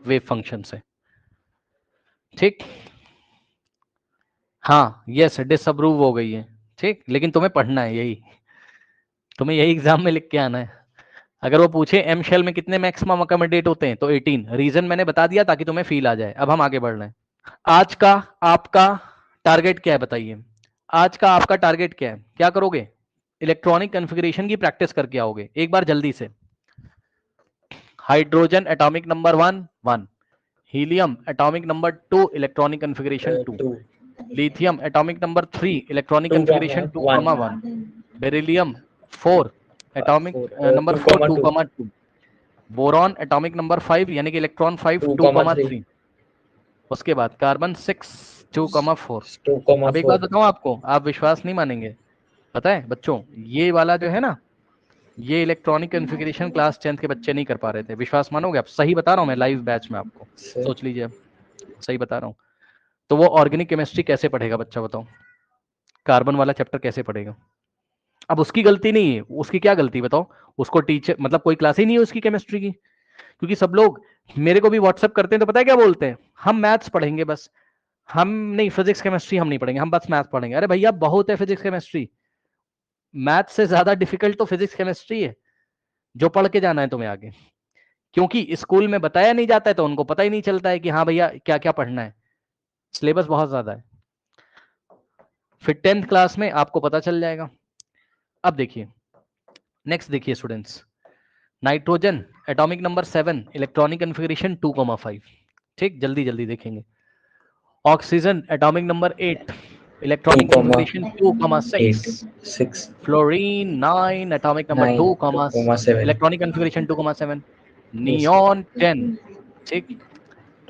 वेव फंक्शन से, ठीक, हाँ यस डिसअप्रूव हो गई है, ठीक, लेकिन तुम्हें पढ़ना है यही, तुम्हें यही एग्जाम में लिख के आना है। अगर वो पूछे एम शेल में कितने मैक्सिमम अकोमोडेट होते हैं तो 18। रीजन मैंने बता दिया ताकि तुम्हें फील आ जाए। अब हम आगे बढ़ रहे हैं। आज का आपका टारगेट क्या है बताइए? आज का आपका टारगेट क्या है? क्या करोगे? इलेक्ट्रॉनिक कॉन्फ़िगरेशन की प्रैक्टिस करके आओगे एक बार जल्दी से। Hydrogen atomic number 1 helium atomic number 2 electronic configuration 2, 2 lithium atomic number 3 electronic 2 configuration 1 2,1, beryllium 4 atomic 4 number 4 2,2, boron atomic number 5 यानी कि इलेक्ट्रॉन 5 2,3 2,3। उसके बाद कार्बन 6 2,4। अब एक बात 2,4 बताऊं आपको, आप विश्वास नहीं मानेंगे। पता है बच्चों, ये वाला जो है ना, ये इलेक्ट्रॉनिक कॉन्फ़िगरेशन क्लास 10th के बच्चे नहीं कर पा रहे थे। विश्वास मानोगे आप? सही बता रहा हूं मैं, लाइव बैच में आपको सोच लीजिए अब, सही बता रहा हूं। तो वो ऑर्गेनिक केमिस्ट्री कैसे पढ़ेगा बच्चा बताओ? कार्बन वाला चैप्टर कैसे पढ़ेगा? अब उसकी गलती नहीं है, उसकी क्या गलती बताओ? उसको टीचर मतलब कोई क्लास ही नहीं है उसकी केमिस्ट्री की। क्योंकि सब लोग मेरे को भी व्हाट्सअप करते हैं तो पता है क्या बोलते हैं? हम मैथ्स पढ़ेंगे बस, हम नहीं फिजिक्स केमिस्ट्री हम नहीं पढ़ेंगे, हम बस मैथ्स पढ़ेंगे। अरे भैया बहुत है फिजिक्स केमिस्ट्री, मैथ से ज्यादा डिफिकल्ट तो फिजिक्स केमिस्ट्री है जो पढ़ के जाना है तुम्हें आगे। क्योंकि स्कूल में बताया नहीं जाता है तो उनको पता ही नहीं चलता है कि हाँ भैया क्या क्या पढ़ना है, सिलेबस बहुत ज्यादा है। फिर 10th क्लास में आपको पता चल जाएगा। अब देखिए नेक्स्ट, देखिए students, nitrogen atomic number 7 electronic configuration 2,5। ठीक, जल्दी जल्दी देखेंगे। Oxygen atomic number 8 electronic configuration 2,6। Fluorine 9 atomic number 2, 2,7 electronic configuration 2,7। Neon 10, ठीक,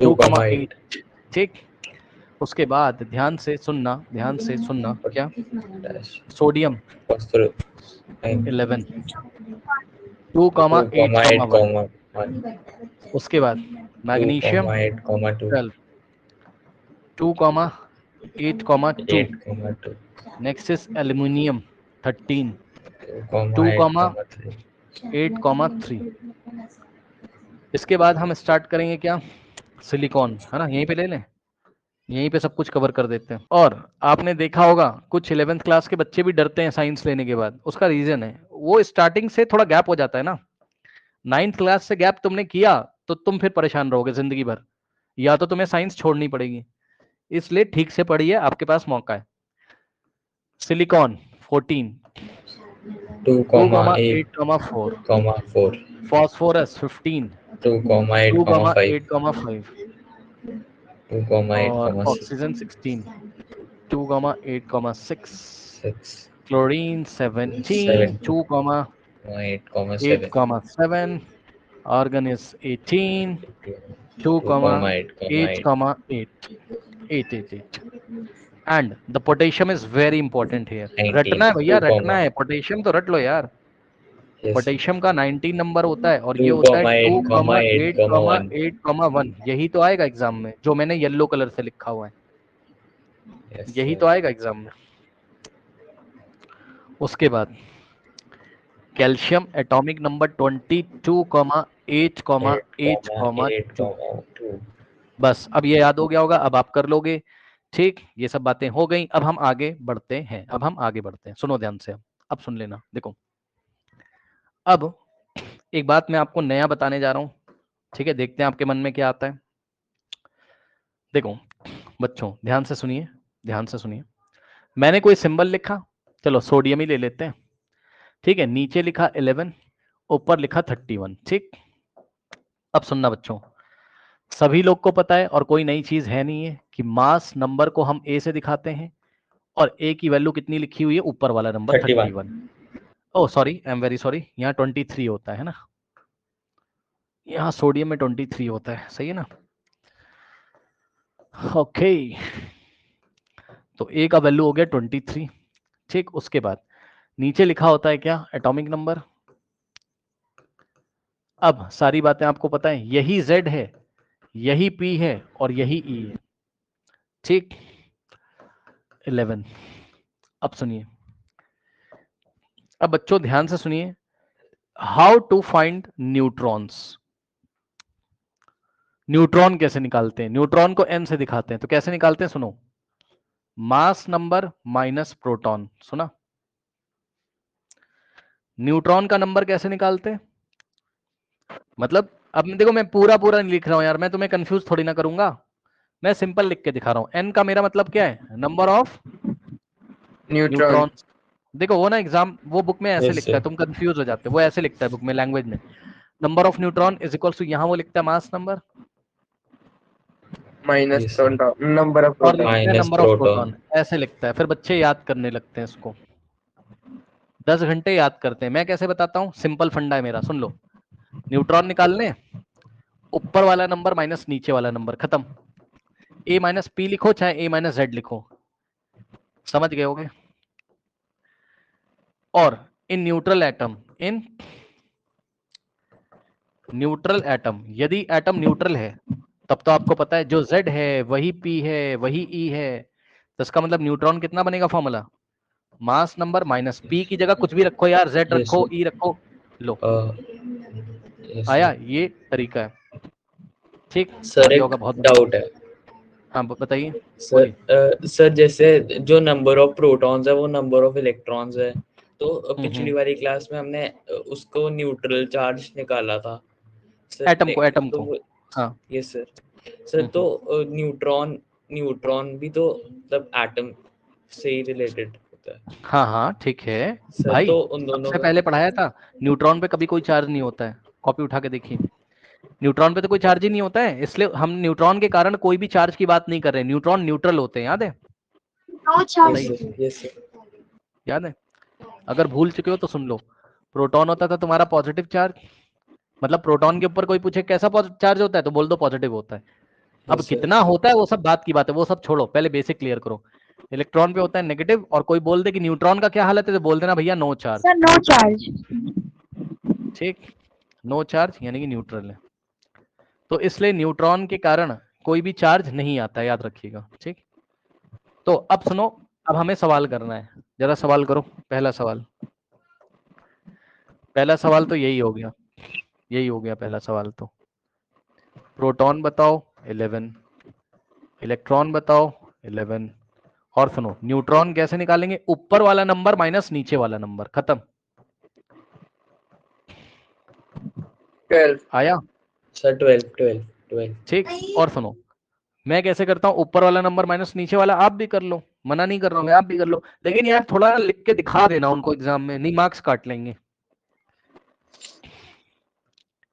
2,8 2,8। ठीक, उसके बाद ध्यान से सुनना, ध्यान से सुनना, क्या? सोडियम 11 2,8,1। 2,8,1 उसके बाद मैग्नीशियम 2,8,2 12 2,8,2। 8,2 next is aluminium 13 2,8,3 2,8,3। इसके बाद हम स्टार्ट करेंगे क्या? सिलिकॉन, है ना? यहीं पे ले लें, यहीं पे सब कुछ कवर कर देते हैं। और आपने देखा होगा कुछ 11th क्लास के बच्चे भी डरते हैं साइंस लेने के बाद। उसका रीजन है वो स्टार्टिंग से थोड़ा गैप हो जाता है ना। 9th क्लास से गैप तुमने किया तो तुम फिर परेशान रहोगे जिंदगी भर, या तो तुम्हें साइंस छोड़नी पड़ेगी। इसलिए ठीक से पढ़िए, आपके पास मौका है। सिलिकॉन 14 2,8,4। 2,8,4 फॉस्फोरस 15 2,8,5 2,8,5। और 2,8,6 oxygen 16 2,8,6। 6 chlorine 17 7 2,8,7 2,8,7। argon is 18 2,8,8 2,8,8 and the potassium is very important here। 19 रटना है भैया, 2, रटना है, पोटेशियम तो रट लो यार। yes पोटेशियम का 19 नंबर होता है और ये होता है 2,8,8,1 2,8,1। यही तो आएगा एग्जाम में, जो मैंने येलो कलर से लिखा हुआ है, yes यही sir तो आएगा एग्जाम में। उसके बाद कैल्शियम एटॉमिक नंबर 22,8,8,2। 8,8,2 बस अब ये याद हो गया होगा, अब आप कर लोगे। ठीक, ये सब बातें हो गई। अब हम आगे बढ़ते हैं, अब हम आगे बढ़ते हैं, सुनो ध्यान से। अब सुन लेना, देखो अब एक बात मैं आपको नया बताने जा रहा हूं, ठीक है? देखते हैं आपके मन में क्या आता है। देखो बच्चों ध्यान से सुनिए, ध्यान से सुनिए। मैंने कोई सिंबल लिखा, चलो सोडियम ही ले लेते हैं, ठीक है? नीचे लिखा 11, ऊपर लिखा 31। ठीक, अब सुनना बच्चों, सभी लोग को पता है और कोई नई चीज है नहीं है कि मास नंबर को हम ए से दिखाते हैं और ए की वैल्यू कितनी लिखी हुई है? ऊपर वाला number 31। Oh sorry, I am very sorry, यहाँ 23 होता है ना, यहाँ सोडियम में 23 होता है, सही है ना? ओके, तो ए का वैल्यू हो गया 23। ठीक, उसके बाद नीचे लिखा होता है क्या? Atomic number. अब सारी बातें आपको पता है, यही Z है, यही P है और यही E है। ठीक, 11। अब सुनिए, अब बच्चों ध्यान से सुनिए, how to find neutrons. Neutron कैसे निकालते हैं? न्यूट्रॉन को n से दिखाते हैं, तो कैसे निकालते हैं? सुनो, मास नंबर माइनस प्रोटॉन। सुना? न्यूट्रॉन का नंबर कैसे निकालते हैं? मतलब अब देखो मैं पूरा पूरा नहीं लिख रहा हूँ यार, मैं तुम्हें कंफ्यूज थोड़ी ना करूंगा, मैं सिंपल लिख के दिखा रहा हूँ। एन का मेरा मतलब क्या है, नंबर ऑफ न्यूट्रॉन। न्यूट्रॉन। देखो वो ना एग्जाम वो बुक में ऐसे Yes, लिखता है, sir. तुम कंफ्यूज हो जाते हो, वो ऐसे लिखता है बुक में लैंग्वेज में, number of neutron is equal to, यहाँ वो लिखता है mass number minus Yes, sir. Number of और प्रोटॉन। लिखते हैं Minus number of proton. Proton, ऐसे लिखता है। फिर बच्चे याद करने लगते हैं इसको, 10 घंटे याद करते हैं। मैं कैसे बताता हूँ, सिंपल फंडा है मेरा, सुन लो। न्यूट्रॉन निकालने, ऊपर वाला नंबर माइनस नीचे वाला नंबर, खत्म। ए माइनस पी लिखो चाहे ए माइनस जेड लिखो, समझ गए होगे। और in neutral atom, in neutral atom, यदि एटम न्यूट्रल है तब तो आपको पता है जो Z है वही P है वही E है, तो इसका मतलब न्यूट्रॉन कितना बनेगा फॉर्मूला, मास नंबर माइनस P की जगह कुछ भी रखो यार, Z Yes, रखो sir. E रखो, लो Yes, आया, sir. ये तरीका है। ठीक, सर आ गया एक होगा बहुत। डाउट है हाँ बताइए, बोलिए। सर। सर जैसे जो नंबर ऑफ प्रोटॉन्स है वो नंबर ऑफ इलेक्ट्रॉन्स है, तो पिछली वाली क्लास में हमने उसको न्यूट्रल चार्ज निकाला था सर। एटम को, एटम तो को, हाँ। Yes sir. सर तो न्यूट्रॉन न्यूट्रॉन भी तो मतलब एटम से ही रिलेटेड होता है हाँ हाँ ठीक है सर। भाई, तो उन दोनों सबसे का पहले पढ़ाया था, न्यूट्रॉन पे कभी कोई चार्ज नहीं होता है, कॉपी उठा के देखिए, न्यूट्रॉन पे तो कोई चार्ज ही नहीं होता है, इसलिए हम न्यूट्रॉन के कारण कोई भी चार्ज की बात नहीं कर रहे, न्यूट्रॉन न्यूट्रल होते हैं, याद है, No charge. Yes sir. Yes sir. याद है। अगर भूल चुके हो तो सुन लो, प्रोटॉन होता था तुम्हारा पॉजिटिव चार्ज, मतलब प्रोटॉन के ऊपर कोई पूछे कैसा चार्ज होता है तो बोल दो पॉजिटिव होता है। अब Yes, sir. कितना होता है वो सब बात की बात है, वो सब छोड़ो, पहले बेसिक क्लियर करो। इलेक्ट्रॉन पे होता है नेगेटिव, और कोई बोल दे कि न्यूट्रॉन का क्या हालत है तो बोल देना भैया no charge. Sir, no charge. ठीक, नो चार्ज यानी कि न्यूट्रल है, तो इसलिए न्यूट्रॉन के कारण कोई भी चार्ज नहीं आता है, याद रखिएगा। ठीक, तो अब सुनो, अब हमें सवाल करना है, जरा सवाल करो। पहला सवाल, पहला सवाल तो यही हो गया, यही हो गया पहला सवाल। तो प्रोटॉन बताओ 11, इलेक्ट्रॉन बताओ 11, और सुनो न्यूट्रॉन कैसे निकालेंगे, ऊपर वाला नंबर माइनस नीचे वाला नंबर, खत्म। 12। आया, सर 12। ठीक। और सुनो मैं कैसे करता हूं, ऊपर वाला नंबर माइनस नीचे वाला, आप भी कर लो, मना नहीं कर रहा हूं मैं, आप भी कर लो, लेकिन यार थोड़ा लिख के दिखा देना उनको एग्जाम में, नहीं मार्क्स काट लेंगे।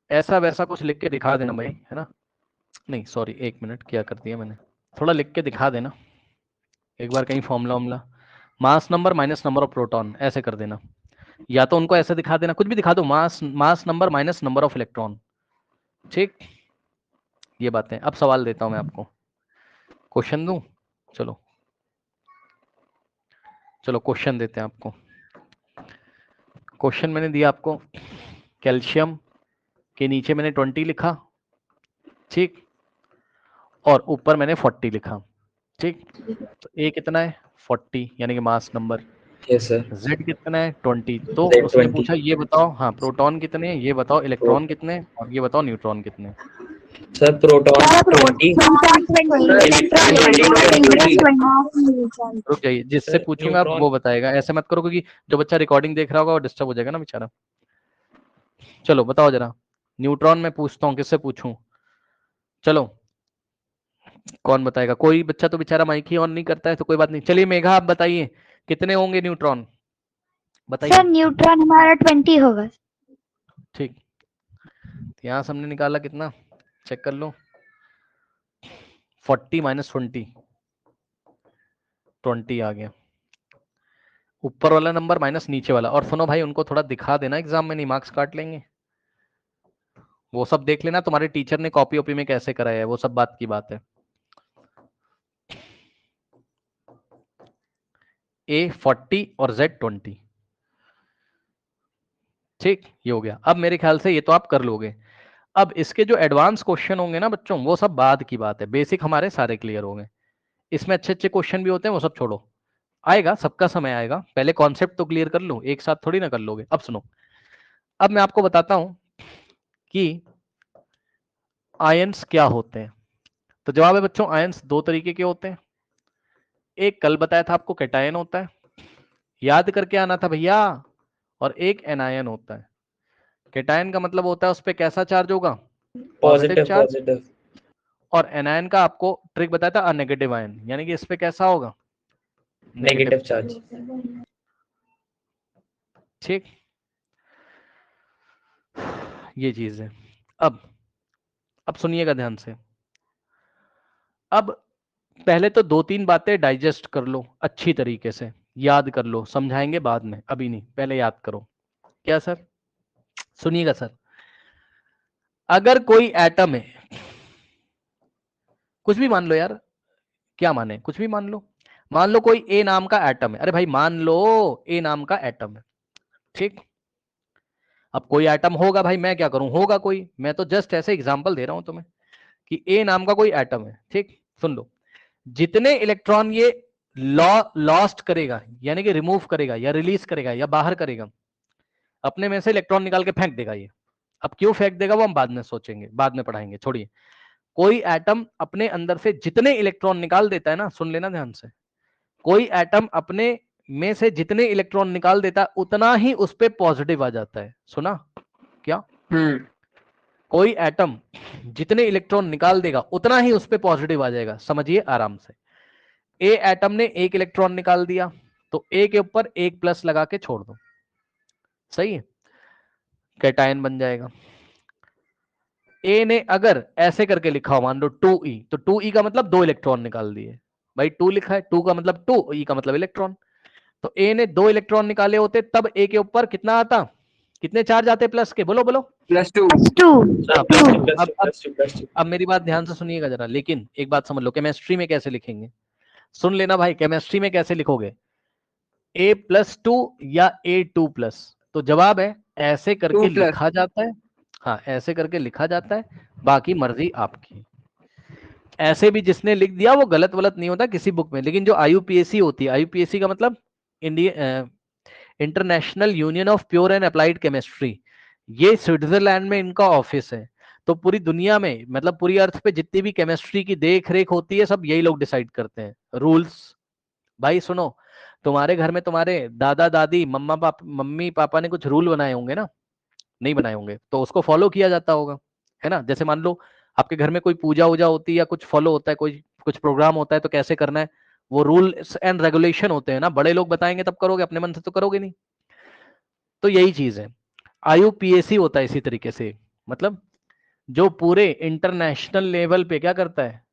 ऐसा वैसा कुछ लिख के दिखा देना भाई, है ना। नहीं सॉरी, 1 मिनट, क्या कर दिया मैंने, थोड़ा लिख के दिखा देना एक बार, कहीं फॉर्मूला वॉर्मूला, mass number minus number of proton ऐसे कर देना, या तो उनको ऐसे दिखा देना, कुछ भी दिखा दो, मास number minus number of electron. ठीक, ये बातें। अब सवाल देता हूं मैं आपको, क्वेश्चन दूं, चलो चलो क्वेश्चन देते हैं आपको। क्वेश्चन मैंने दिया आपको, कैल्शियम के नीचे मैंने 20 लिखा, ठीक, और ऊपर मैंने 40 लिखा, ठीक। तो ए कितना है 40 यानी कि mass number, yes sir. Z कितना है 20, तो Z उसने 20। पूछा ये बताओ, हाँ प्रोटॉन कितने हैं, ये बताओ इलेक्ट्रॉन कितने हैं, और ये बताओ न्यूट्रॉन कितने हैं। Sir proton 20। रुक जाइए, जिससे सर पूछूंगा आप न्यूट्रॉन। वो बताएगा, ऐसे मत करो, क्योंकि जो बच्चा रिकॉर्डिंग देख रहा होगा वो डिस्टर्ब हो जाएगा ना बेचारा। चलो बताओ जरा, न्यूट्रॉन में पूछता हूँ, किससे पूछूं, चलो कौन बताएगा, कोई बच्चा तो बेचारा माइक ही ऑन नहीं करता है, तो कोई बात नहीं, चलिए मेघा आप बताइए कितने होंगे न्यूट्रॉन, बताइए। सर न्यूट्रॉन हमारा 20 होगा। ठीक, यहां से हमने निकाला कितना, चेक कर लो, 40 माइनस 20 आ गया, ऊपर वाला नंबर माइनस नीचे वाला। और सुनो भाई, उनको थोड़ा दिखा देना एग्जाम में, नहीं मार्क्स काट लेंगे। वो सब देख लेना तुम्हारे टीचर ने कॉपी ओपी में कैसे कराया है, वो सब बात की बात है। A 40 और Z 20, ठीक, ये हो गया। अब मेरे ख्याल से ये तो आप कर लोगे। अब इसके जो एडवांस क्वेश्चन होंगे ना बच्चों, वो सब बाद की बात है, बेसिक हमारे सारे क्लियर हो गए। इसमें अच्छे अच्छे क्वेश्चन भी होते हैं, वो सब छोड़ो, आएगा, सबका समय आएगा, पहले कॉन्सेप्ट तो क्लियर कर लो, एक साथ थोड़ी ना कर लोगे। अब सुनो, अब मैं आपको बताता हूं कि आयंस क्या होते हैं। तो जवाब है बच्चों, आयंस दो तरीके के होते हैं, एक कल बताया था आपको कैटायन होता है, याद करके आना था भैया, और एक एनायन होता है। कैटायन का मतलब होता है उस पे कैसा चार्ज होगा, पॉजिटिव चार्ज। पॉजिटिव। और एनायन का आपको ट्रिक बताया था नेगेटिव आयन, यानी कि इस पे कैसा होगा, नेगेटिव चार्ज। ठीक, ये चीज है। अब सुनिएगा ध्यान से। अब पहले तो 2-3 बातें डाइजेस्ट कर लो अच्छी तरीके से, याद कर लो, समझाएंगे बाद में, अभी नहीं, पहले याद करो। क्या सर? सुनिएगा सर, अगर कोई एटम है, कुछ भी मान लो यार, क्या माने, कुछ भी मान लो कोई ए नाम का एटम है, अरे भाई मान लो ए नाम का एटम है, ठीक। अब कोई एटम होगा भाई, मैं क्या करूं, होगा कोई, मैं तो जस्ट ऐसे एग्जांपल दे रहा हूं तुम्हें कि ए नाम का कोई एटम है, ठीक। सुन लो, जितने इलेक्ट्रॉन ये लॉस्ट करेगा, यानी कि रिमूव करेगा या रिलीज करेगा या बाहर करेगा, अपने में से इलेक्ट्रॉन निकाल के फेंक देगा ये। अब क्यों फेंक देगा वो हम बाद में सोचेंगे, बाद में पढ़ाएंगे, छोड़िए। कोई एटम अपने अंदर से जितने इलेक्ट्रॉन निकाल देता है ना, सुन लेना ध्यान से, कोई एटम अपने में से जितने इलेक्ट्रॉन निकाल देता है उतना ही उस पे पॉजिटिव आ जाता है। सुना क्या? कोई एटम जितने इलेक्ट्रॉन निकाल देगा उतना ही उस पे पॉजिटिव आ जाएगा, समझिए आराम से। ए एटम ने 1 इलेक्ट्रॉन निकाल दिया तो ए के ऊपर 1 प्लस लगा के छोड़ दो, सही है, कैटायन बन जाएगा। ए ने अगर ऐसे करके लिखा हो, मान लो 2e, तो 2e का मतलब 2 इलेक्ट्रॉन निकाल दिए भाई, 2 लिखा है, 2 का मतलब 2, e का मतलब इलेक्ट्रॉन, तो ए ने 2 इलेक्ट्रॉन निकाले होते तब ए के ऊपर कितना आता, कितने चार्ज आते प्लस के, बोलो बोलो। +2 अब मेरी बात ध्यान से सुनिएगा जरा, लेकिन एक बात समझ लो, केमिस्ट्री में कैसे लिखेंगे, सुन लेना भाई, केमिस्ट्री में कैसे लिखोगे, A+2 या A2+, तो जवाब है ऐसे करके 2+। लिखा जाता है, हाँ ऐसे करके लिखा जाता है, बाकी मर्जी आपकी। ऐसे भी जिसने लिख दिया वो गलत वलत नहीं होता किसी बुक में, लेकिन जो IUPAC होती है, IUPAC का मतलब India international union of pure and applied chemistry, ये स्विट्जरलैंड में इनका ऑफिस है। तो पूरी दुनिया में, मतलब पूरी अर्थ पे जितनी भी केमिस्ट्री की देख रेख होती है, सब यही लोग डिसाइड करते हैं रूल्स। भाई सुनो, तुम्हारे घर में तुम्हारे दादा दादी मम्मी पापा ने कुछ रूल बनाए होंगे ना, नहीं बनाए होंगे, तो उसको फॉलो किया जाता होगा, है ना। जैसे मान लो आपके घर में कोई पूजा वूजा होती है या कुछ फॉलो होता है, कोई कुछ प्रोग्राम होता है, तो कैसे करना है, वो रूल्स एंड रेगुलेशन होते हैं ना, बड़े लोग बताएंगे तब करोगे, अपने मन से तो करोगे नहीं। तो यही चीज है, IUPAC होता है इसी तरीके से, मतलब जो पूरे इंटरनेशनल लेवल पे क्या करता है,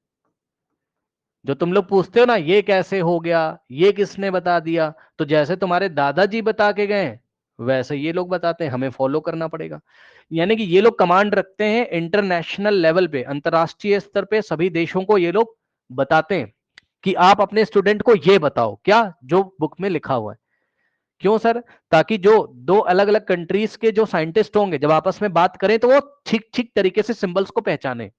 जो तुम लोग पूछते हो ना ये कैसे हो गया, ये किसने बता दिया, तो जैसे तुम्हारे दादाजी बता के गए वैसे ये लोग बताते हैं, हमें फॉलो करना पड़ेगा। यानी कि ये लोग कमांड रखते हैं इंटरनेशनल लेवल पे, अंतरराष्ट्रीय स्तर पे सभी देशों को ये लोग बताते हैं कि आप अपने स्टूडेंट को ये बताओ, क्या जो बुक में लिखा हुआ है। क्यों सर? ताकि जो 2 अलग अलग कंट्रीज के जो साइंटिस्ट होंगे जब आपस में बात करें तो वो ठीक ठीक तरीके से सिंबल्स को पहचाने।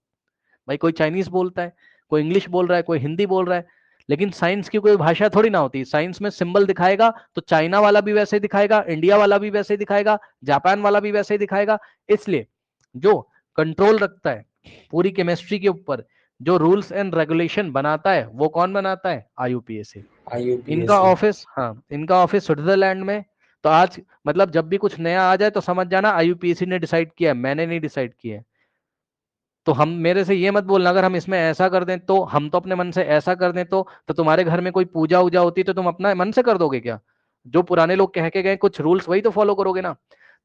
भाई कोई चाइनीज बोलता है, कोई इंग्लिश बोल रहा है, कोई हिंदी बोल रहा है, लेकिन साइंस की कोई भाषा थोड़ी ना होती। साइंस में सिंबल दिखाएगा तो चाइना वाला भी वैसे दिखाएगा, इंडिया वाला भी वैसे दिखाएगा, जापान वाला भी वैसे दिखाएगा। इसलिए जो कंट्रोल रखता है पूरी केमिस्ट्री के ऊपर, जो रूल्स एंड रेगुलेशन बनाता है, वो कौन बनाता है? IUPAC। इनका ऑफिस, हाँ इनका ऑफिस स्विट्जरलैंड में। तो आज मतलब जब भी कुछ नया आ जाए तो समझ जाना IUPAC ने डिसाइड किया है, मैंने नहीं डिसाइड किया है। तो हम, मेरे से ये मत बोलना अगर हम इसमें ऐसा कर दें तो, हम तो अपने मन से ऐसा कर दें तो तुम्हारे घर में कोई पूजा वूजा होती तो तुम अपना मन से कर दोगे क्या? जो पुराने लोग कह के गए कुछ रूल्स, वही तो फॉलो करोगे ना।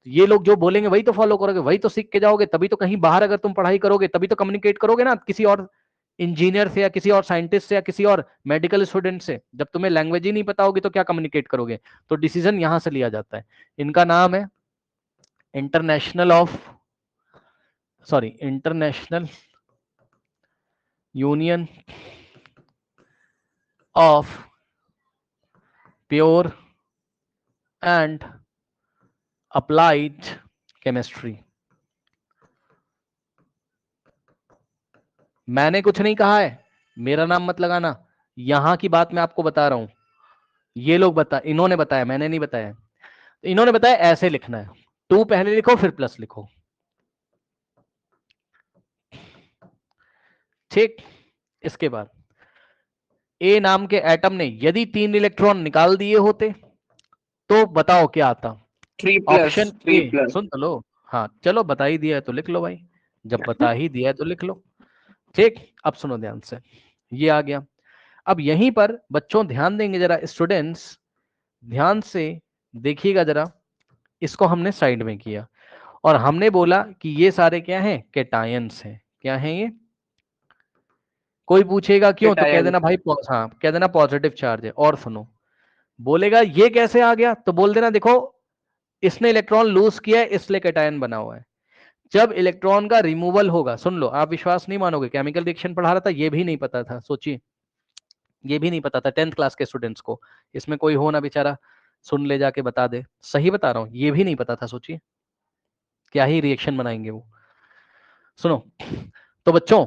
ये लोग जो बोलेंगे वही तो फॉलो करोगे, वही तो सीख के जाओगे, तभी तो कहीं बाहर अगर तुम पढ़ाई करोगे तभी तो कम्युनिकेट करोगे ना किसी और इंजीनियर से या किसी और साइंटिस्ट से या किसी और मेडिकल स्टूडेंट से। जब तुम्हें लैंग्वेज ही नहीं पता होगी तो क्या कम्युनिकेट करोगे? तो डिसीजन यहां से लिया जाता है। इनका नाम है international union of pure and applied chemistry. मैंने कुछ नहीं कहा है, मेरा नाम मत लगाना, यहां की बात मैं आपको बता रहा हूं। ये लोग इन्होंने बताया, मैंने नहीं बताया। इन्होंने बताया ऐसे लिखना है, 2 पहले लिखो फिर प्लस लिखो, ठीक। इसके बाद ए नाम के एटम ने यदि 3 इलेक्ट्रॉन निकाल दिए होते तो बताओ क्या आता? 3+, ऑप्शन ए, 3+। सुन तो लो, हाँ चलो बता ही दिया है तो लिख लो भाई, जब बता ही दिया है तो लिख लो। ठीक, अब सुनो ध्यान से, ये आ गया। अब यहीं पर बच्चों ध्यान देंगे जरा, स्टूडेंट्स ध्यान से देखिएगा जरा, इसको हमने साइड में किया और हमने बोला कि ये सारे क्या हैं, कैटायंस हैं। क्या हैं ये? कोई पूछेगा क्यों तो कह Cation. देना भाई हाँ कह देना पॉजिटिव चार्ज है। और सुनो, बोलेगा ये कैसे आ गया तो बोल देना देखो इसने इलेक्ट्रॉन लूज किया है इसलिए कैटायन बना हुआ है। जब इलेक्ट्रॉन का रिमूवल होगा, सुन लो आप विश्वास नहीं मानोगे, केमिकल रिएक्शन पढ़ा रहा था ये भी नहीं पता था, सोचिए ये भी नहीं पता था 10th क्लास के स्टूडेंट्स को। इसमें कोई हो ना बेचारा सुन ले जाके बता दे, सही बता रहा हूं, ये भी नहीं पता था। सोचिए क्या ही रिएक्शन बनाएंगे वो। सुनो तो बच्चों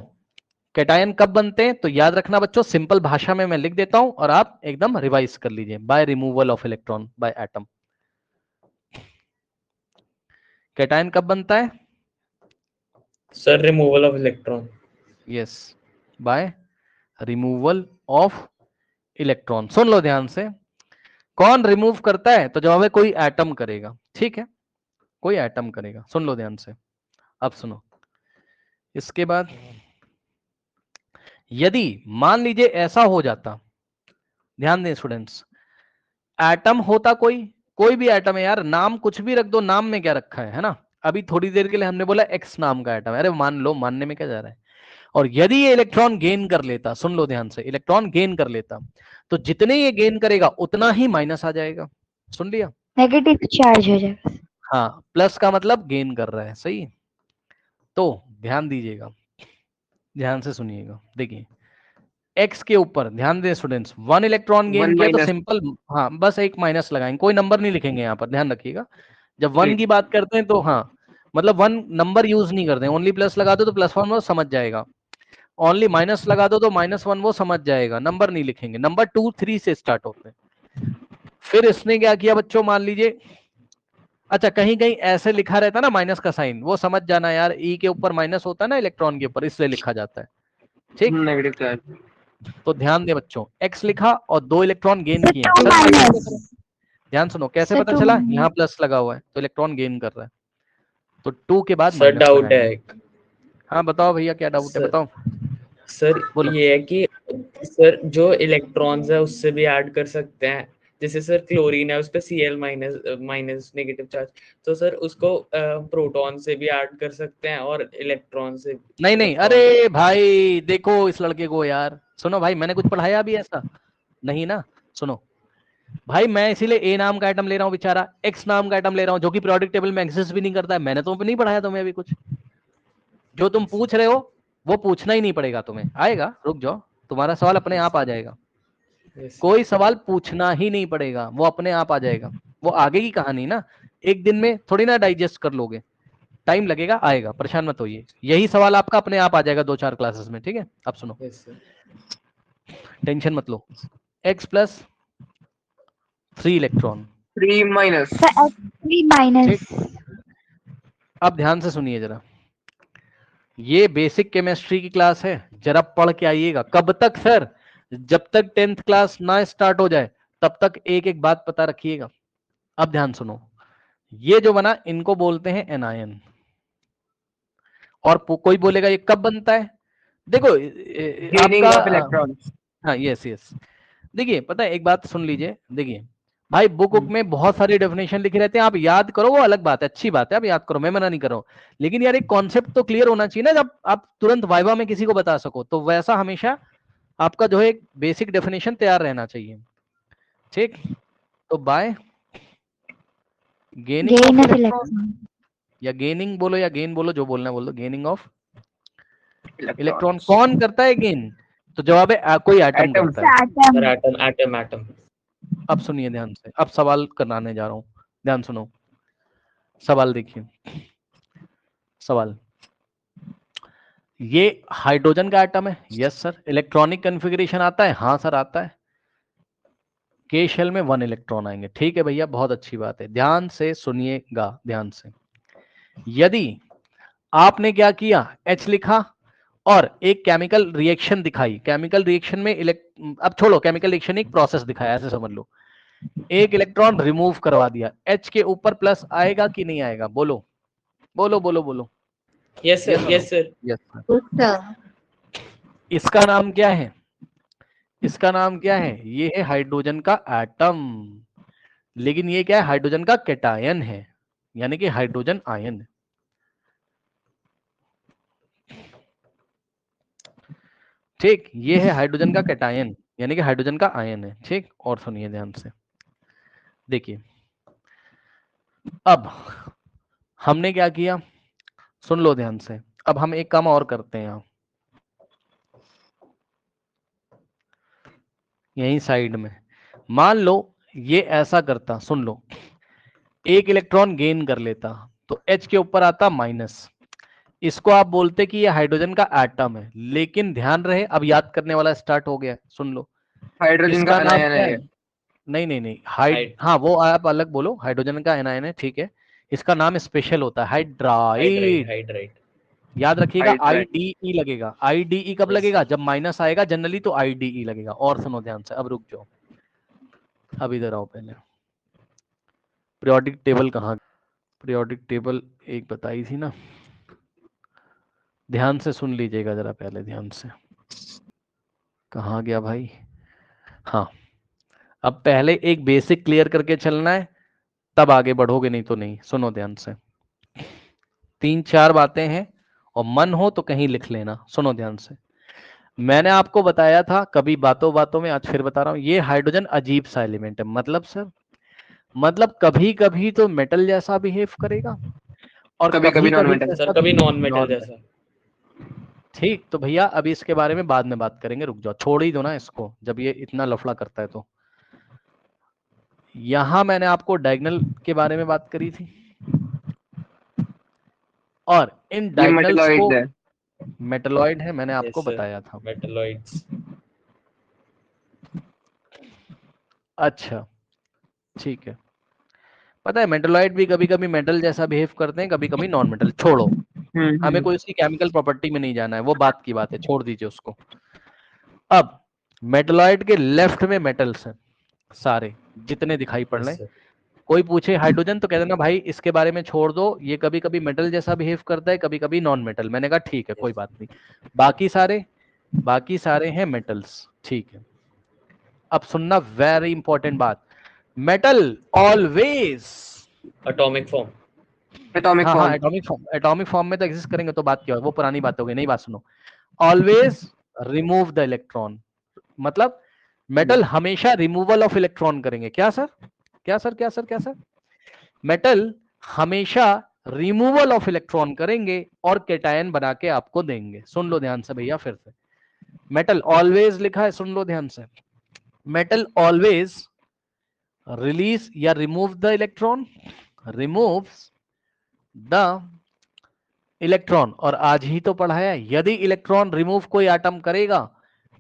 कैटायन कब बनते हैं तो याद रखना बच्चों, सिंपल भाषा में मैं लिख देता हूं और आप एकदम रिवाइज कर लीजिए। By removal of electron by atom. Cation कब बनता है? Sir removal of electron. Yes, by removal of electron. सुन लो ध्यान से, कौन रिमूव करता है तो जवाब है कोई एटम करेगा। ठीक है, कोई एटम करेगा। सुन लो ध्यान से, अब सुनो इसके बाद, यदि मान लीजिए ऐसा हो जाता, ध्यान दें स्टूडेंट्स, एटम होता कोई भी एटम है यार, नाम कुछ भी रख दो, नाम में क्या रखा है ना। अभी थोड़ी देर के लिए हमने बोला एक्स नाम का एटम है, अरे मान लो, मानने में क्या जा रहा है। और यदि ये इलेक्ट्रॉन गेन कर लेता, सुन लो ध्यान से, इलेक्ट्रॉन गेन कर लेता तो जितने ये गेन करेगा उतना ही माइनस आ जाएगा। सुन लिया? नेगेटिव चार्ज हो जाएगा। हाँ, प्लस का मतलब गेन कर रहा है, सही। तो ध्यान दीजिएगा, ध्यान से सुनिएगा, देखिए x के ऊपर ध्यान दें स्टूडेंट्स, 1 इलेक्ट्रॉन गेन One किया तो minus. सिंपल, हाँ बस एक माइनस लगाएंगे, कोई नंबर नहीं लिखेंगे यहाँ पर, ध्यान रखिएगा। जब 1 की बात करते हैं तो हाँ मतलब 1 नंबर यूज नहीं करते, ओनली प्लस लगा दो तो +1 वो समझ जाएगा, ओनली माइनस लगा दो तो -1 वो समझ जाएगा, नंबर नहीं लिखेंगे। नंबर 2 3 से स्टार्ट होते हैं। फिर इसने क्या किया बच्चों, मान लीजिए, अच्छा कहीं कहीं ऐसे लिखा रहता ना माइनस का साइन, वो समझ जाना यार, ई के ऊपर माइनस होता है ना इलेक्ट्रॉन के ऊपर, इसलिए लिखा जाता है। ठीक, Negative charge. तो ध्यान दे बच्चों, x लिखा और 2 इलेक्ट्रॉन गेन तो किए। 2 सर भाई कैसे माइनस। करें? ध्यान सुनो, कैसे सर पता 2 चला, माइनस। यहाँ प्लस लगा हुआ है तो इलेक्ट्रॉन गेन कर रहा है, तो 2 के बाद सर माइनस डाउट है लगाएंगे। एक। हाँ बताओ भैया क्या डाउट है, सर बताओ। सर बोलो। ये है कि सर जो इलेक्ट्रॉन्स है उससे भी ऐड कर सकते हैं, जैसे सर क्लोरीन है उस पे Cl माइनस नेगेटिव चार्ज, तो सर उसको प्रोटॉन से भी ऐड कर सकते हैं और इलेक्ट्रॉन से। नहीं नहीं, अरे भाई देखो इस लड़के को यार, सुनो भाई मैंने कुछ पढ़ाया भी ऐसा नहीं ना। सुनो भाई, मैं इसीलिए ए नाम का एटम ले रहा हूँ बेचारा, एक्स नाम का एटम ले रहा हूँ जो कि पीरियोडिक टेबल में एग्जिस्ट भी नहीं करता है। मैंने तो नहीं पढ़ाया तुम्हें अभी कुछ, जो तुम पूछ रहे हो वो पूछना ही नहीं पड़ेगा तुम्हें, आएगा, रुक जाओ, तुम्हारा सवाल अपने आप आ जाएगा। कोई सवाल पूछना ही नहीं पड़ेगा, वो अपने आप आ जाएगा। वो आगे की कहानी ना, एक दिन में थोड़ी ना डाइजेस्ट कर लोगे, टाइम लगेगा, आएगा, परेशान मत होइए। यही सवाल आपका अपने आप आ जाएगा 2-4 क्लासेस में। ठीक है, अब सुनो, टेंशन मत लो। x + 3 electron, 3 minus. Sir 3 minus. अब ध्यान से सुनिए जरा, ये बेसिक केमिस्ट्री की क्लास है, जरा पढ़ के आइएगा। कब तक सर? जब तक 10th क्लास ना स्टार्ट हो जाए तब तक एक एक बात पता रखिएगा। अब ध्यान सुनो, ये जो बना इनको बोलते हैं एनायन। और कोई बोलेगा ये कब बनता है, देखो Gaining of आपका, electrons. हाँ यस यस, देखिए पता है एक बात सुन लीजिए, देखिए भाई बुक में बहुत सारे डेफिनेशन लिखे रहते हैं, आप याद करो वो अलग बात है, अच्छी बात है, आप याद करो, मैं मना नहीं कर रहा हूं, लेकिन यार एक कॉन्सेप्ट तो क्लियर होना चाहिए ना, जब आप तुरंत वाइवा में किसी को बता सको, तो वैसा हमेशा आपका जो है एक बेसिक डेफिनेशन तैयार रहना चाहिए। ठीक, तो bye gaining gain of of electron, electron. या गेनिंग बोलो या गेन बोलो, जो बोलना है बोलो, गेनिंग ऑफ इलेक्ट्रॉन Electrons. कौन करता है गेन, तो जवाब है कोई एटम Atom. करता है। एटम। Atom atom atom. अब सुनिए ध्यान से, अब सवाल कराने जा रहा हूं, ध्यान सुनो, सवाल देखिए, सवाल, ये हाइड्रोजन का एटम है, यस सर। इलेक्ट्रॉनिक कॉन्फ़िगरेशन आता है, हाँ सर आता है। के शेल में 1 इलेक्ट्रॉन आएंगे, ठीक है भैया, बहुत अच्छी बात है, ध्यान से सुनिएगा, ध्यान से। यदि आपने क्या किया, H लिखा और एक केमिकल रिएक्शन दिखाई, केमिकल रिएक्शन में अब छोड़ो, केमिकल रिएक्शन एक प्रोसेस दिखाया, ऐसे समझ लो, एक इलेक्ट्रॉन रिमूव करवा दिया, H के ऊपर प्लस आएगा कि नहीं आएगा, बोलो बोलो बोलो बोलो। Yes sir, yes sir. Yes. इसका नाम क्या है? इसका नाम क्या है? ये है हाइड्रोजन का एटम, लेकिन ये क्या है? हाइड्रोजन का कैटायन है, यानी कि हाइड्रोजन आयन। ठीक, ये है हाइड्रोजन का कैटायन, यानी कि हाइड्रोजन का आयन है। ठीक, और सुनिए ध्यान से, देखिए अब हमने क्या किया, सुन लो ध्यान से। अब हम एक काम और करते हैं, यहाँ यहीं साइड में मान लो ये ऐसा करता, सुन लो, एक इलेक्ट्रॉन गेन कर लेता तो H के ऊपर आता माइनस, इसको आप बोलते कि ये हाइड्रोजन का एटम है। लेकिन ध्यान रहे, अब याद करने वाला स्टार्ट हो गया, सुन लो। हाइड्रोजन का इसका नाम अनायन क्या है है? ये। नहीं नहीं नहीं, हाइड हाँ वो आप अलग बोलो, हाइड्रोजन का एनायन है, ठीक है। इसका नाम स्पेशल होता है हाइड्राइड, हाइड्राइड। हाइड्राइड। याद रखिएगा, हाइड्राइड। IDE लगेगा। IDE कब Yes, लगेगा? sir. जब माइनस आएगा जनरली, तो IDE लगेगा। और सुनो ध्यान से, अब रुक जाओ, अब इधर आओ पहले। पीरियोडिक टेबल कहाँ? पीरियोडिक टेबल एक बताई थी ना, ध्यान से सुन लीजिएगा जरा पहले, ध्यान से। कहाँ गया भाई? हाँ, अब पहले एक बेसिक क्लियर करके चलना है, तब आगे बढ़ोगे, नहीं तो नहीं। सुनो ध्यान से, 3-4 बातें हैं, और मन हो तो कहीं लिख लेना। सुनो ध्यान से, मैंने आपको बताया था कभी बातों बातों में, आज फिर बता रहा हूं, ये हाइड्रोजन अजीब सा एलिमेंट है। मतलब सर, मतलब कभी कभी तो मेटल जैसा बिहेव करेगा, और कभी कभी कभी नॉन कभी मेटल। सर कभी नॉन मेटल जैसा। ठीक, तो भैया अभी इसके बारे में बाद में बात करेंगे, रुक जाओ, छोड़ ही दो ना इसको, जब ये इतना लफड़ा करता है तो। यहां मैंने आपको डायगोनल के बारे में बात करी थी, और इन ये डायगोनल्स को मेटलॉइड है। मेटलॉइड है, मैंने Yes, आपको sir. बताया था। मेटलॉइड्स। अच्छा, ठीक है। पता है मेटलॉइड भी कभी कभी मेटल जैसा बिहेव करते हैं, कभी कभी नॉन मेटल। छोड़ो, हमें कोई उसकी केमिकल प्रॉपर्टी में नहीं जाना है, वो बात की बात है, छोड़ दीजिए उसको। अब मेटलॉइड के लेफ्ट में मेटल्स हैं सारे, जितने दिखाई पड़ रहे Yes, हैं। sir. कोई पूछे हाइड्रोजन, तो कह देना भाई इसके बारे में छोड़ दो, ये कभी कभी मेटल जैसा बिहेव करता है, कभी कभी नॉन मेटल। मैंने कहा ठीक है, कोई बात नहीं। बाकी सारे हैं मेटल्स, ठीक है। अब सुनना, वेरी इंपॉर्टेंट बात, metal always, Atomic form. Atomic हाँ हाँ, फॉर्म। एटॉमिक फॉर्म में तो एग्जिस्ट करेंगे, तो बात क्या है, वो पुरानी बात हो गई, नई बात सुनो। ऑलवेज रिमूव द इलेक्ट्रॉन, मतलब मेटल हमेशा रिमूवल ऑफ इलेक्ट्रॉन करेंगे। क्या सर? क्या सर? क्या सर? क्या सर? मेटल हमेशा रिमूवल ऑफ इलेक्ट्रॉन करेंगे और कैटायन बना के आपको देंगे। सुन लो ध्यान से भैया, फिर से मेटल ऑलवेज लिखा है, सुन लो ध्यान से। मेटल ऑलवेज रिलीज या remove the electron, removes the electron. और आज ही तो पढ़ाया, यदि इलेक्ट्रॉन रिमूव कोई एटम करेगा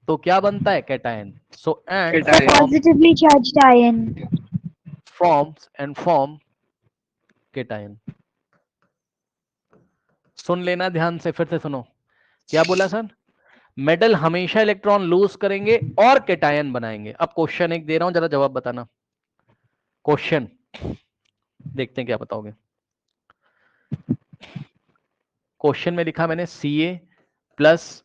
तो क्या बनता है? Cation. So and Cation. Positively charged ion. Form cation. सुन लेना ध्यान से, फिर से सुनो, क्या बोला सर? मेटल हमेशा इलेक्ट्रॉन लूज करेंगे और कैटायन बनाएंगे। अब क्वेश्चन एक दे रहा हूं, जरा जवाब बताना। क्वेश्चन देखते हैं क्या बताओगे। क्वेश्चन में लिखा मैंने Ca plus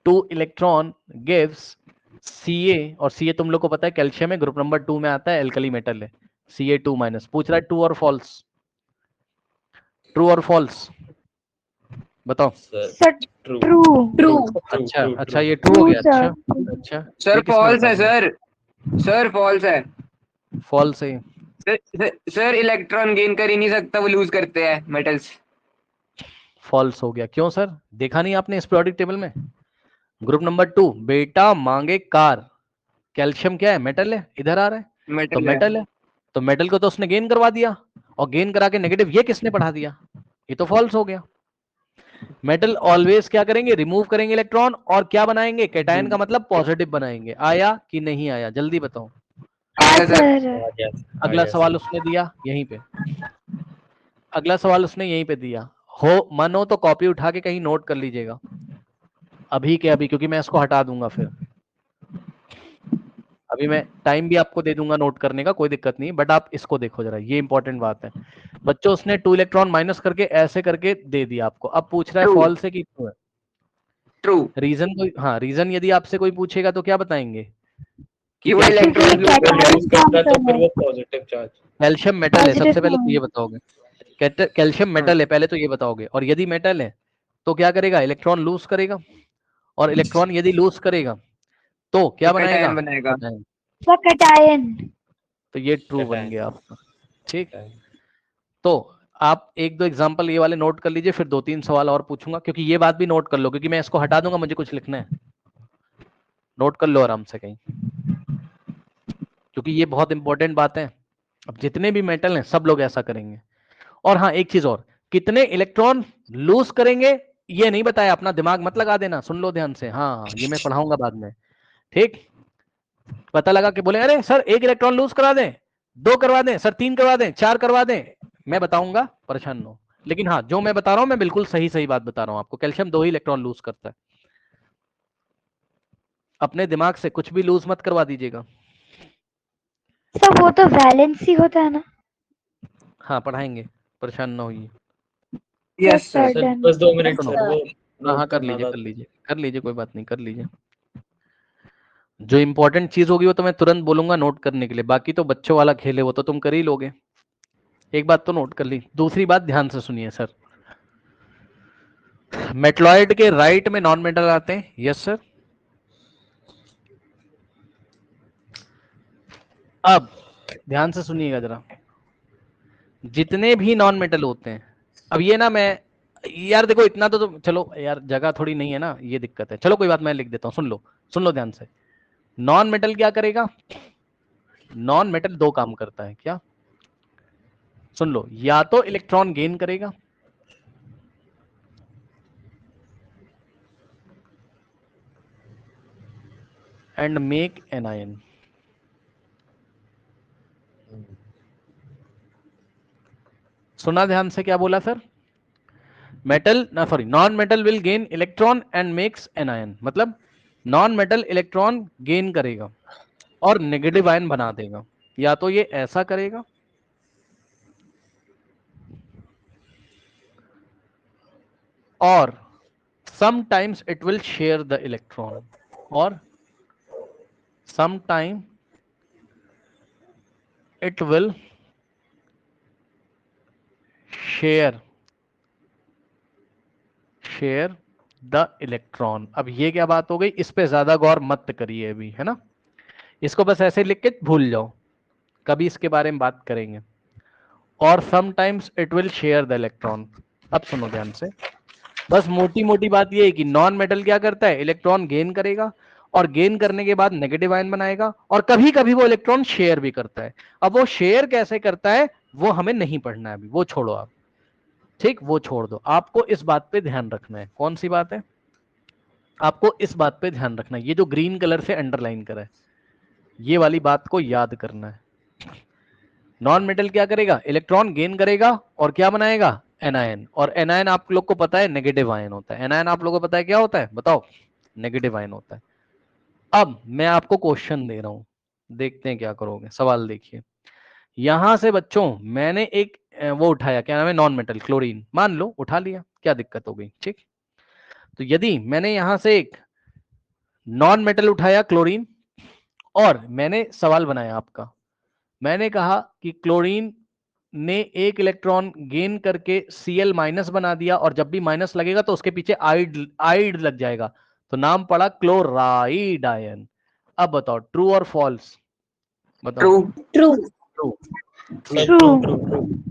2 electron gives Ca, और Ca तुम लोग को पता है कैल्शियम है, ग्रुप नंबर 2 में आता है, एल्कली मेटल है। Ca2 माइनस पूछ रहा है, ट्रू और फॉल्स? ट्रू और फॉल्स बताओ। Sir. Sir, True. true. अच्छा True. अच्छा, ये ट्रू हो True, गया। sir. अच्छा अच्छा, सर ये किसने फॉल्स है बताया? सर। सर फॉल्स है। फॉल्स है। सर इलेक्ट्रॉन गेन कर ही नहीं सकता, वो लूज करते हैं मेटल्स। फॉल्स हो गया। क्यों सर? देखा नहीं आपने इस पीरियोडिक टेबल में? ग्रुप नंबर 2, बेटा मांगे कार, कैल्शियम क्या है? मेटल है, इधर आ रहा है, तो मेटल है। मेटल है, तो मेटल को तो उसने गेन करवा दिया, और गेन करा के नेगेटिव ये किसने पढ़ा दिया? ये तो फॉल्स हो गया। मेटल ऑलवेज क्या करेंगे? रिमूव करेंगे इलेक्ट्रॉन, और क्या बनाएंगे? कैटायन का मतलब पॉजिटिव बनाएंगे। आया कि नहीं आया? जल्दी बताओ। आया सर। Sir. अगला सवाल उसने दिया यहीं पे, अगला सवाल उसने यहीं पे दिया। हो मन हो तो कॉपी उठा के कहीं नोट कर लीजिएगा अभी के अभी, क्योंकि मैं इसको हटा दूंगा फिर। अभी मैं टाइम भी आपको दे दूंगा नोट करने का, कोई दिक्कत नहीं, बट आप इसको देखो जरा, ये इंपॉर्टेंट बात है बच्चों। उसने 2 इलेक्ट्रॉन माइनस करके ऐसे करके दे दिया आपको, अब पूछ रहा है True. फॉल्स है कि ट्रू है। ट्रू रीजन कोई, हाँ रीजन यदि आपसे कोई पूछेगा तो क्या बताएंगे कि वो कैल्शियम इलेक्ट्रॉन क्योंकि लूज कर रहा है। यूज करता है तो फिर वो पॉजिटिव चार्ज। कैल्शियम मेटल है, सबसे Positive पहले तो हाँ। ये बताओगे। कैल्शियम मेटल है, पहले तो ये बताओगे। और यदि मेटल है तो क्या करेगा, इलेक्ट्रॉन लूज करेगा, और इलेक्ट्रॉन यदि लूज करेगा तो क्या तो बनाएगा, कटायन बनेगा। cation। वो कटायन। तो ये ट्रू बन Cation। गया आपका। ठीक, तो आप एक दो एग्जांपल ये वाले नोट कर लीजिए, फिर 2-3 सवाल और पूछूंगा, क्योंकि ये बात भी नोट कर लो, क्योंकि मैं इसको हटा दूंगा, मुझे कुछ लिखना है, नोट कर लो आराम से कहीं, क्योंकि ये बहुत इंपॉर्टेंट बात है। अब जितने भी मेटल हैं सब लोग ऐसा करेंगे। और हाँ एक चीज और, कितने इलेक्ट्रॉन लूज करेंगे ये नहीं बताया, अपना दिमाग मत लगा देना, सुन लो ध्यान से, हाँ ये मैं पढ़ाऊंगा बाद में। ठीक, पता लगा कि बोले अरे सर 1 इलेक्ट्रॉन लूज करा दें, 2 करवा दें सर, 3 करवा दें, 4 करवा दें, मैं बताऊंगा, परेशान न हो। लेकिन हाँ जो मैं बता रहा हूं मैं बिल्कुल सही सही बात बता रहा हूं आपको, कैल्शियम 2 ही इलेक्ट्रॉन लूज करता है। अपने दिमाग से कुछ भी लूज मत करवा दीजिएगा। सर वो तो वैलेंसी होता है ना। हाँ पढ़ाएंगे, परेशान ना होइए। Yes sir sir. Sir done. बस 2 मिनट सुनो, सर, वो हाँ हाँ नोट कर करना लीजिए था। कर लीजिए कर लीजिए, कोई बात नहीं कर लीजिए। जो इंपॉर्टेंट चीज होगी वो तो मैं तुरंत बोलूंगा नोट करने के लिए, बाकी तो बच्चों वाला खेल है वो तो तुम कर ही लोगे। एक बात तो नोट कर ली, दूसरी बात ध्यान से सुनिए सर, मेटलॉइड के राइट में नॉन मेटल आते हैं, यस सर। अब ध्यान से सुनिएगा जरा, जितने भी नॉन मेटल होते हैं, अब ये ना मैं, यार देखो इतना तो चलो यार जगह थोड़ी नहीं है ना, ये दिक्कत है, चलो कोई बात, मैं लिख देता हूँ, सुन लो ध्यान से। नॉन मेटल क्या करेगा, नॉन मेटल 2 काम करता है, क्या, सुन लो, या तो इलेक्ट्रॉन गेन करेगा, एंड मेक एनायन। सुना ध्यान से क्या बोला सर, मेटल ना sorry non metal will gain electron and makes anion, मतलब नॉन मेटल इलेक्ट्रॉन गेन करेगा और नेगेटिव आयन बना देगा, या तो ये ऐसा करेगा और sometimes it will share the electron, or sometime it will share the electron. अब ये क्या बात हो गई, इस पे ज्यादा गौर मत करिए अभी, है ना, इसको बस ऐसे लिख के भूल जाओ, कभी इसके बारे में बात करेंगे। और sometimes it will share the electron. अब सुनो ध्यान से, बस मोटी मोटी बात ये है कि नॉन मेटल क्या करता है, इलेक्ट्रॉन गेन करेगा और गेन करने के बाद नेगेटिव आयन बनाएगा, और कभी कभी वो इलेक्ट्रॉन शेयर भी करता है। अब वो शेयर कैसे करता है वो हमें नहीं पढ़ना है अभी, वो छोड़ो आप, ठीक वो छोड़ दो, आपको इस बात पे ध्यान रखना है। कौन सी बात है, आपको इस बात पे ध्यान रखना है, ये जो ग्रीन कलर से अंडरलाइन करा है ये वाली बात को याद करना है। नॉन मेटल क्या करेगा, इलेक्ट्रॉन गेन करेगा और क्या बनाएगा, एनायन, और एनायन आप लोग को पता है नेगेटिव आयन होता है, एनायन आप लोगों को पता है क्या होता है, बताओ, नेगेटिव आयन होता है। अब मैं आपको क्वेश्चन दे रहा हूं, देखते हैं क्या करोगे, सवाल देखिए। यहां से बच्चों मैंने एक वो उठाया, क्या नाम है, नॉन मेटल क्लोरीन, मान लो उठा लिया, क्या दिक्कत हो गई, ठीक। तो यदि मैंने यहां से एक नॉन मेटल उठाया क्लोरीन, और मैंने सवाल बनाया आपका, मैंने कहा कि क्लोरीन ने 1 इलेक्ट्रॉन गेन करके Cl माइनस बना दिया, और जब भी माइनस लगेगा तो उसके पीछे आइड लग जाएगा, तो नाम पड़ा क्लोराइड आयन। अब बताओ ट्रू और फॉल्स, बताओ। True. True, true true true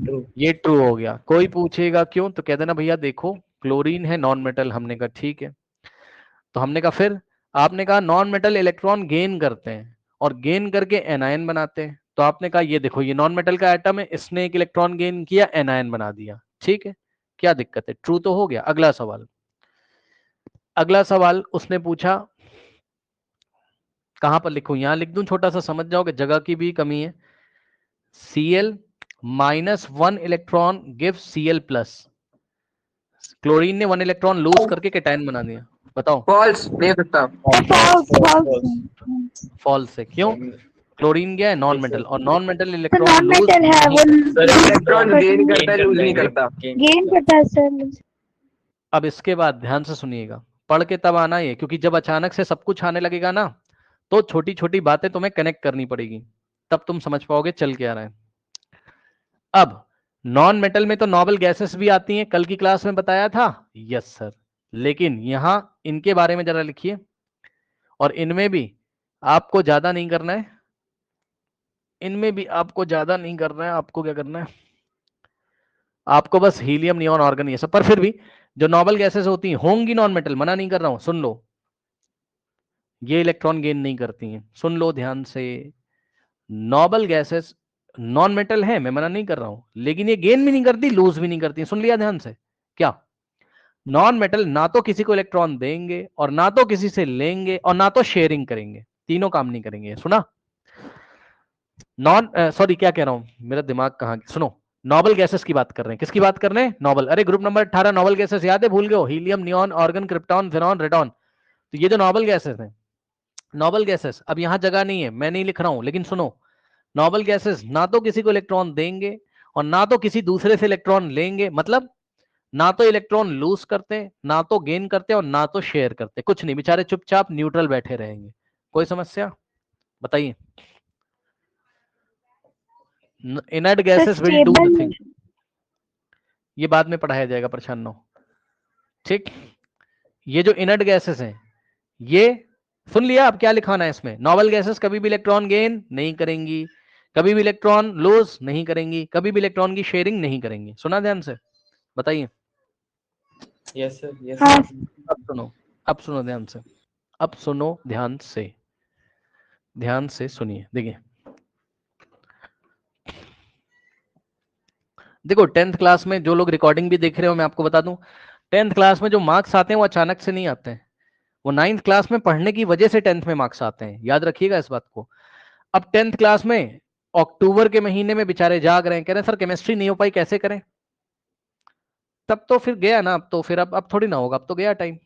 true. ये ट्रू हो गया। कोई पूछेगा क्यों तो कह देना भैया देखो क्लोरीन है नॉन मेटल, हमने कहा ठीक है। तो हमने कहा फिर, आपने कहा नॉन मेटल इलेक्ट्रॉन गेन करते हैं और गेन करके एनायन बनाते हैं, तो आपने कहा ये देखो ये नॉन मेटल का एटम है, इसने 1 इलेक्ट्रॉन गेन किया एनायन बना दिया, ठीक है, क्या दिक्कत है, ट्रू तो हो गया। अगला सवाल, अगला सवाल उसने पूछा, कहां पर लिखूं, यहां लिख दूं छोटा सा, समझ जाओगे जगह की भी कमी है। Cl minus 1 electron give Cl plus, chlorine ने 1 इलेक्ट्रॉन लूज करके कैटायन बना दिया, बताओ। फॉल्स नहीं हो सकता। फॉल्स है, क्यों? क्लोरीन क्या है? नॉन मेटल, और नॉन मेटल तो इलेक्ट्रॉन नॉन लूज मेटल है वो सर इलेक्ट्रॉन गेन करता है, लूज नहीं करता। गेन करता है सर। अब इसके बाद ध्यान से सुनिएगा, पढ़ के तब आना ये, क्योंकि जब अचानक से सब कुछ आने लगेगा ना, तो छोटी छोटी बातें तुम्हें कनेक्ट करनी पड़ेगी, तब तुम समझ पाओगे चल के आ रहा है। अब नॉन मेटल में तो नोबल गैसेस भी आती हैं, कल की क्लास में बताया था। यस सर, लेकिन यहां इनके बारे में जरा लिखिए, और इनमें भी आपको ज्यादा नहीं करना है, इनमें भी आपको ज्यादा नहीं करना है। आपको क्या करना है, आपको बस हीलियम, नियॉन, ऑर्गन, ये सब। पर फिर भी जो नोबल गैसेस होती हैं होंगी नॉन मेटल, मना नहीं कर रहा हूं, सुन लो, ये इलेक्ट्रॉन गेन नहीं करती हैं, सुन लो ध्यान से। नोबल गैसेस नॉन मेटल है, मैं मना नहीं कर रहा हूं, लेकिन ये गेन भी नहीं करती, लूज भी नहीं करती। सुन लिया ध्यान से? क्या नॉन मेटल ना तो किसी को इलेक्ट्रॉन देंगे, और ना तो किसी से लेंगे, और ना तो शेयरिंग करेंगे, तीनों काम नहीं करेंगे। सुना? नॉन सॉरी क्या कह रहा हूं, मेरा दिमाग कहां, सुनो, नोबल गैसेस की बात कर रहे हैं। किसकी बात कर रहे हैं? नोबल। अरे ग्रुप नंबर 18 नोबल गैसेस याद है? भूल गए हो? Helium, neon, organ, krypton, xenon, radon. तो ये जो नोबल गैसेस हैं, नोबल गैसेस, अब यहां जगह नहीं है, मैं नहीं लिख रहा हूं, लेकिन सुनो, नोबल गैसेस ना तो किसी को इलेक्ट्रॉन देंगे, और ना तो किसी दूसरे से इलेक्ट्रॉन लेंगे। मतलब ना तो इलेक्ट्रॉन लूज करते, ना तो गेन करते, और ना तो शेयर करते, कुछ नहीं, बेचारे चुपचाप न्यूट्रल बैठे रहेंगे। कोई समस्या? बताइए। Inert gases will do stable nothing, ये बाद में पढ़ाया जाएगा, परेशान ना हो, ठीक। ये जो इनर्ट गैसेस हैं, ये सुन लिया। अब क्या लिखाना है इसमें? नोबल गैसेस कभी भी इलेक्ट्रॉन गेन नहीं करेंगी, कभी भी इलेक्ट्रॉन लूज नहीं करेंगी, कभी भी इलेक्ट्रॉन की शेयरिंग नहीं करेंगी। सुना ध्यान से? बताइए। यस सर, यस हाँ सर। अब सुनो, अब सुनो ध्यान से, अब सुनो ध्यान से, ध्यान से सुनिए। देखिए, देखो 10th क्लास में जो लोग रिकॉर्डिंग भी देख रहे हो, मैं आपको बता दूं, 10th क्लास में जो मार्क्स आते हैं वो अचानक से नहीं आते हैं, वो 9th क्लास में पढ़ने की वजह से 10th में मार्क्स आते हैं, याद रखिएगा इस बात को। अब 10th क्लास में अक्टूबर के महीने में बेचारे जाग रहे हैं, कह रहे हैं सर केमिस्ट्री नहीं हो पाई, कैसे करें? तब तो फिर गया ना, अब तो फिर अब थोड़ी ना होगा, अब तो गया टाइम।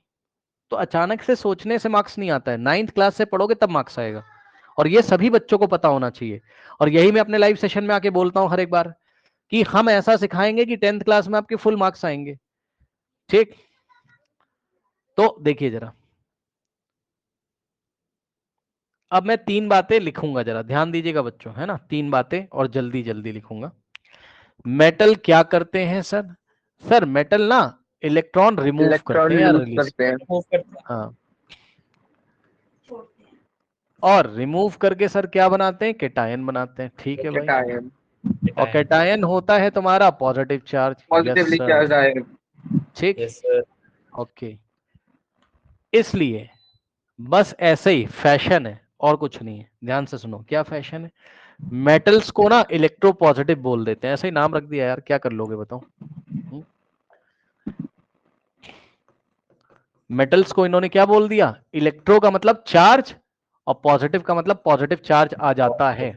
तो अचानक से सोचने से मार्क्स नहीं आता है, 9th क्लास से पढ़ोगे तब मार्क्स आएगा, और ये सभी बच्चों को पता होना चाहिए। और यही मैं अपने लाइव सेशन में आके बोलता हूं हर एक बार, कि हम ऐसा सिखाएंगे कि 10th क्लास में आपके फुल मार्क्स आएंगे, ठीक। तो देखिए जरा, अब मैं 3 बातें लिखूंगा, जरा ध्यान दीजिएगा बच्चों, है ना, 3 बातें, और जल्दी जल्दी लिखूंगा। मेटल क्या करते हैं सर? सर मेटल ना इलेक्ट्रॉन रिमूव इलेक्ट्रॉन करते हैं या लूज रिलीज, करते हैं। मूव करते हैं। हाँ, और रिमूव करके सर क्या बनाते हैं? केटायन बनाते हैं, ठीक है भाई। कैटायन, और केटायन होता है तुम्हारा positive charge. Yes positively sir, charge ion. ठीक, यस सर। ओके। इसलिए बस ऐसे ही फैशन है, और कुछ नहीं है। ध्यान से सुनो, क्या फैशन है? मेटल्स को ना इलेक्ट्रो पॉजिटिव बोल देते हैं, ऐसे ही नाम रख दिया यार, क्या कर लोगे बताओ। मेटल्स को इन्होंने क्या बोल दिया? इलेक्ट्रो का मतलब चार्ज, और पॉजिटिव का मतलब पॉजिटिव चार्ज आ जाता है।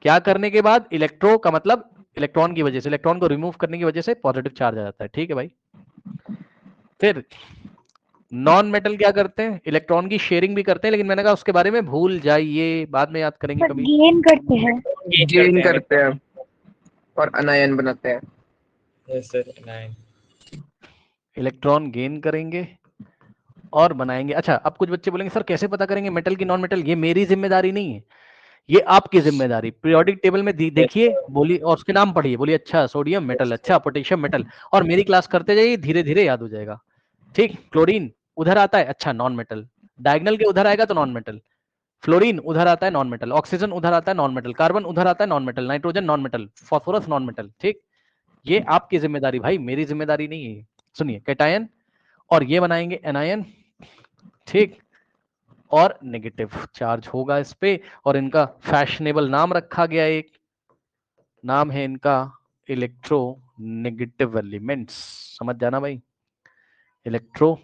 क्या करने के बाद? इलेक्ट्रो का मतलब इलेक्ट्रॉन की वजह से, इलेक्ट्रॉन को रिमूव करने की वजह से पॉजिटिव चार्ज आ जाता है, ठीक है भाई। फिर नॉन मेटल क्या करते हैं? इलेक्ट्रॉन की शेयरिंग भी करते हैं, लेकिन मैंने कहा उसके बारे में भूल जाइए, बाद में याद करेंगे सर कभी। गेन करते हैं। गेन करते हैं और अनायन बनाते हैं। Yes sir, 9। इलेक्ट्रॉन गेन करेंगे और बनाएंगे। अच्छा, अब कुछ बच्चे बोलेंगे सर कैसे पता करेंगे मेटल की नॉन मेटल? ये मेरी जिम्मेदारी नहीं है, ये आपकी जिम्मेदारी। पीरियोडिक टेबल में देखिए, बोलिए, और उसके नाम पढ़िए, बोलिए अच्छा सोडियम मेटल, अच्छा पोटेशियम मेटल, और मेरी क्लास करते जाइए, धीरे धीरे याद हो जाएगा, ठीक। क्लोरीन उधर आता है, अच्छा नॉन मेटल, डायगोनल के उधर आएगा तो नॉन मेटल। फ्लोरीन उधर आता है नॉन मेटल, ऑक्सीजन उधर आता है नॉन मेटल, कार्बन उधर आता है non metal, nitrogen non metal, phosphorus non metal, ठीक। ये आपकी जिम्मेदारी भाई, मेरी जिम्मेदारी नहीं है। सुनिए, कैटायन, और ये बनाएंगे एनायन, ठीक, और नेगेटिव चार्ज होगा इस पे, और इनका फैशनेबल नाम रखा गया, एक नाम है इनका इलेक्ट्रो नेगेटिव एलिमेंट्स। समझ जाना भाई, इलेक्ट्रो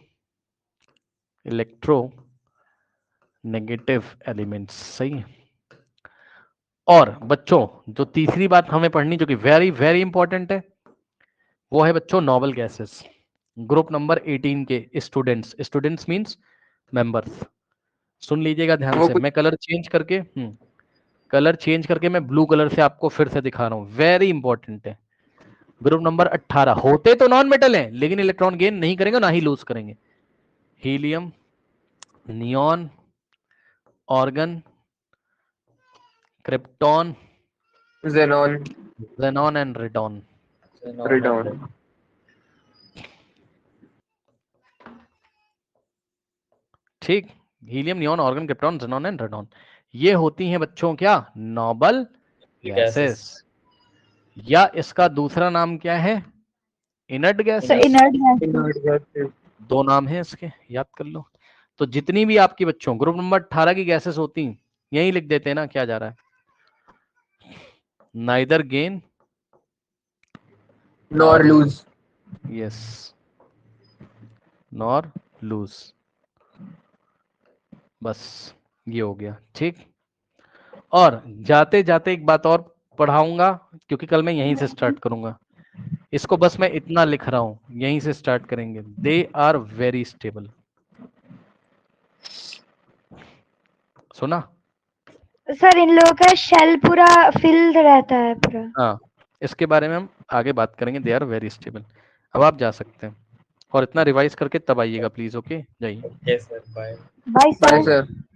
नेगेटिव एलिमेंट्स, सही है। और बच्चों जो तीसरी बात हमें पढ़नी, जो कि वेरी वेरी इंपॉर्टेंट है, वो है बच्चों नोबल गैसेस। ग्रुप नंबर 18 के स्टूडेंट्स, स्टूडेंट्स मींस मेंबर्स। सुन लीजिएगा ध्यान वो से, कुछ मैं कलर चेंज करके मैं ब्लू कलर से आपको फिर से दिखा रहा हूं, वेरी इंपॉर्टेंट है। ग्रुप नंबर 18 होते तो नॉन मेटल हैं लेकिन इलेक्ट्रॉन गेन नहीं करेंगे ना ही लूज करेंगे। Helium, neon, organ, krypton, xenon, xenon and radon. radon, ठीक, helium, neon, organ, krypton, xenon and radon, ये होती हैं बच्चों क्या, नोबल गैसेस। या इसका दूसरा नाम क्या है, inert gas. Sir inert gas. inert gases, दो नाम है इसके, याद कर लो। तो जितनी भी आपकी बच्चों ग्रुप नंबर 18 की गैसेस होती हैं, यही लिख देते हैं ना, क्या जा रहा है, neither gain nor lose, yes nor lose. बस ये हो गया, ठीक। और जाते जाते एक बात और पढ़ाऊंगा, क्योंकि कल मैं यहीं से स्टार्ट करूंगा। इसको बस मैं इतना लिख रहा हूं, यहीं से स्टार्ट करेंगे। दे आर वेरी स्टेबल, सुना। सर इन लोगों का शेल पूरा फिल्ड रहता है पूरा। हाँ, इसके बारे में हम आगे बात करेंगे। They are very stable. अब आप जा सकते हैं, और इतना रिवाइज करके तब आइएगा प्लीज। ओके, जाइए। Okay sir, bye. Bye bye sir. sir.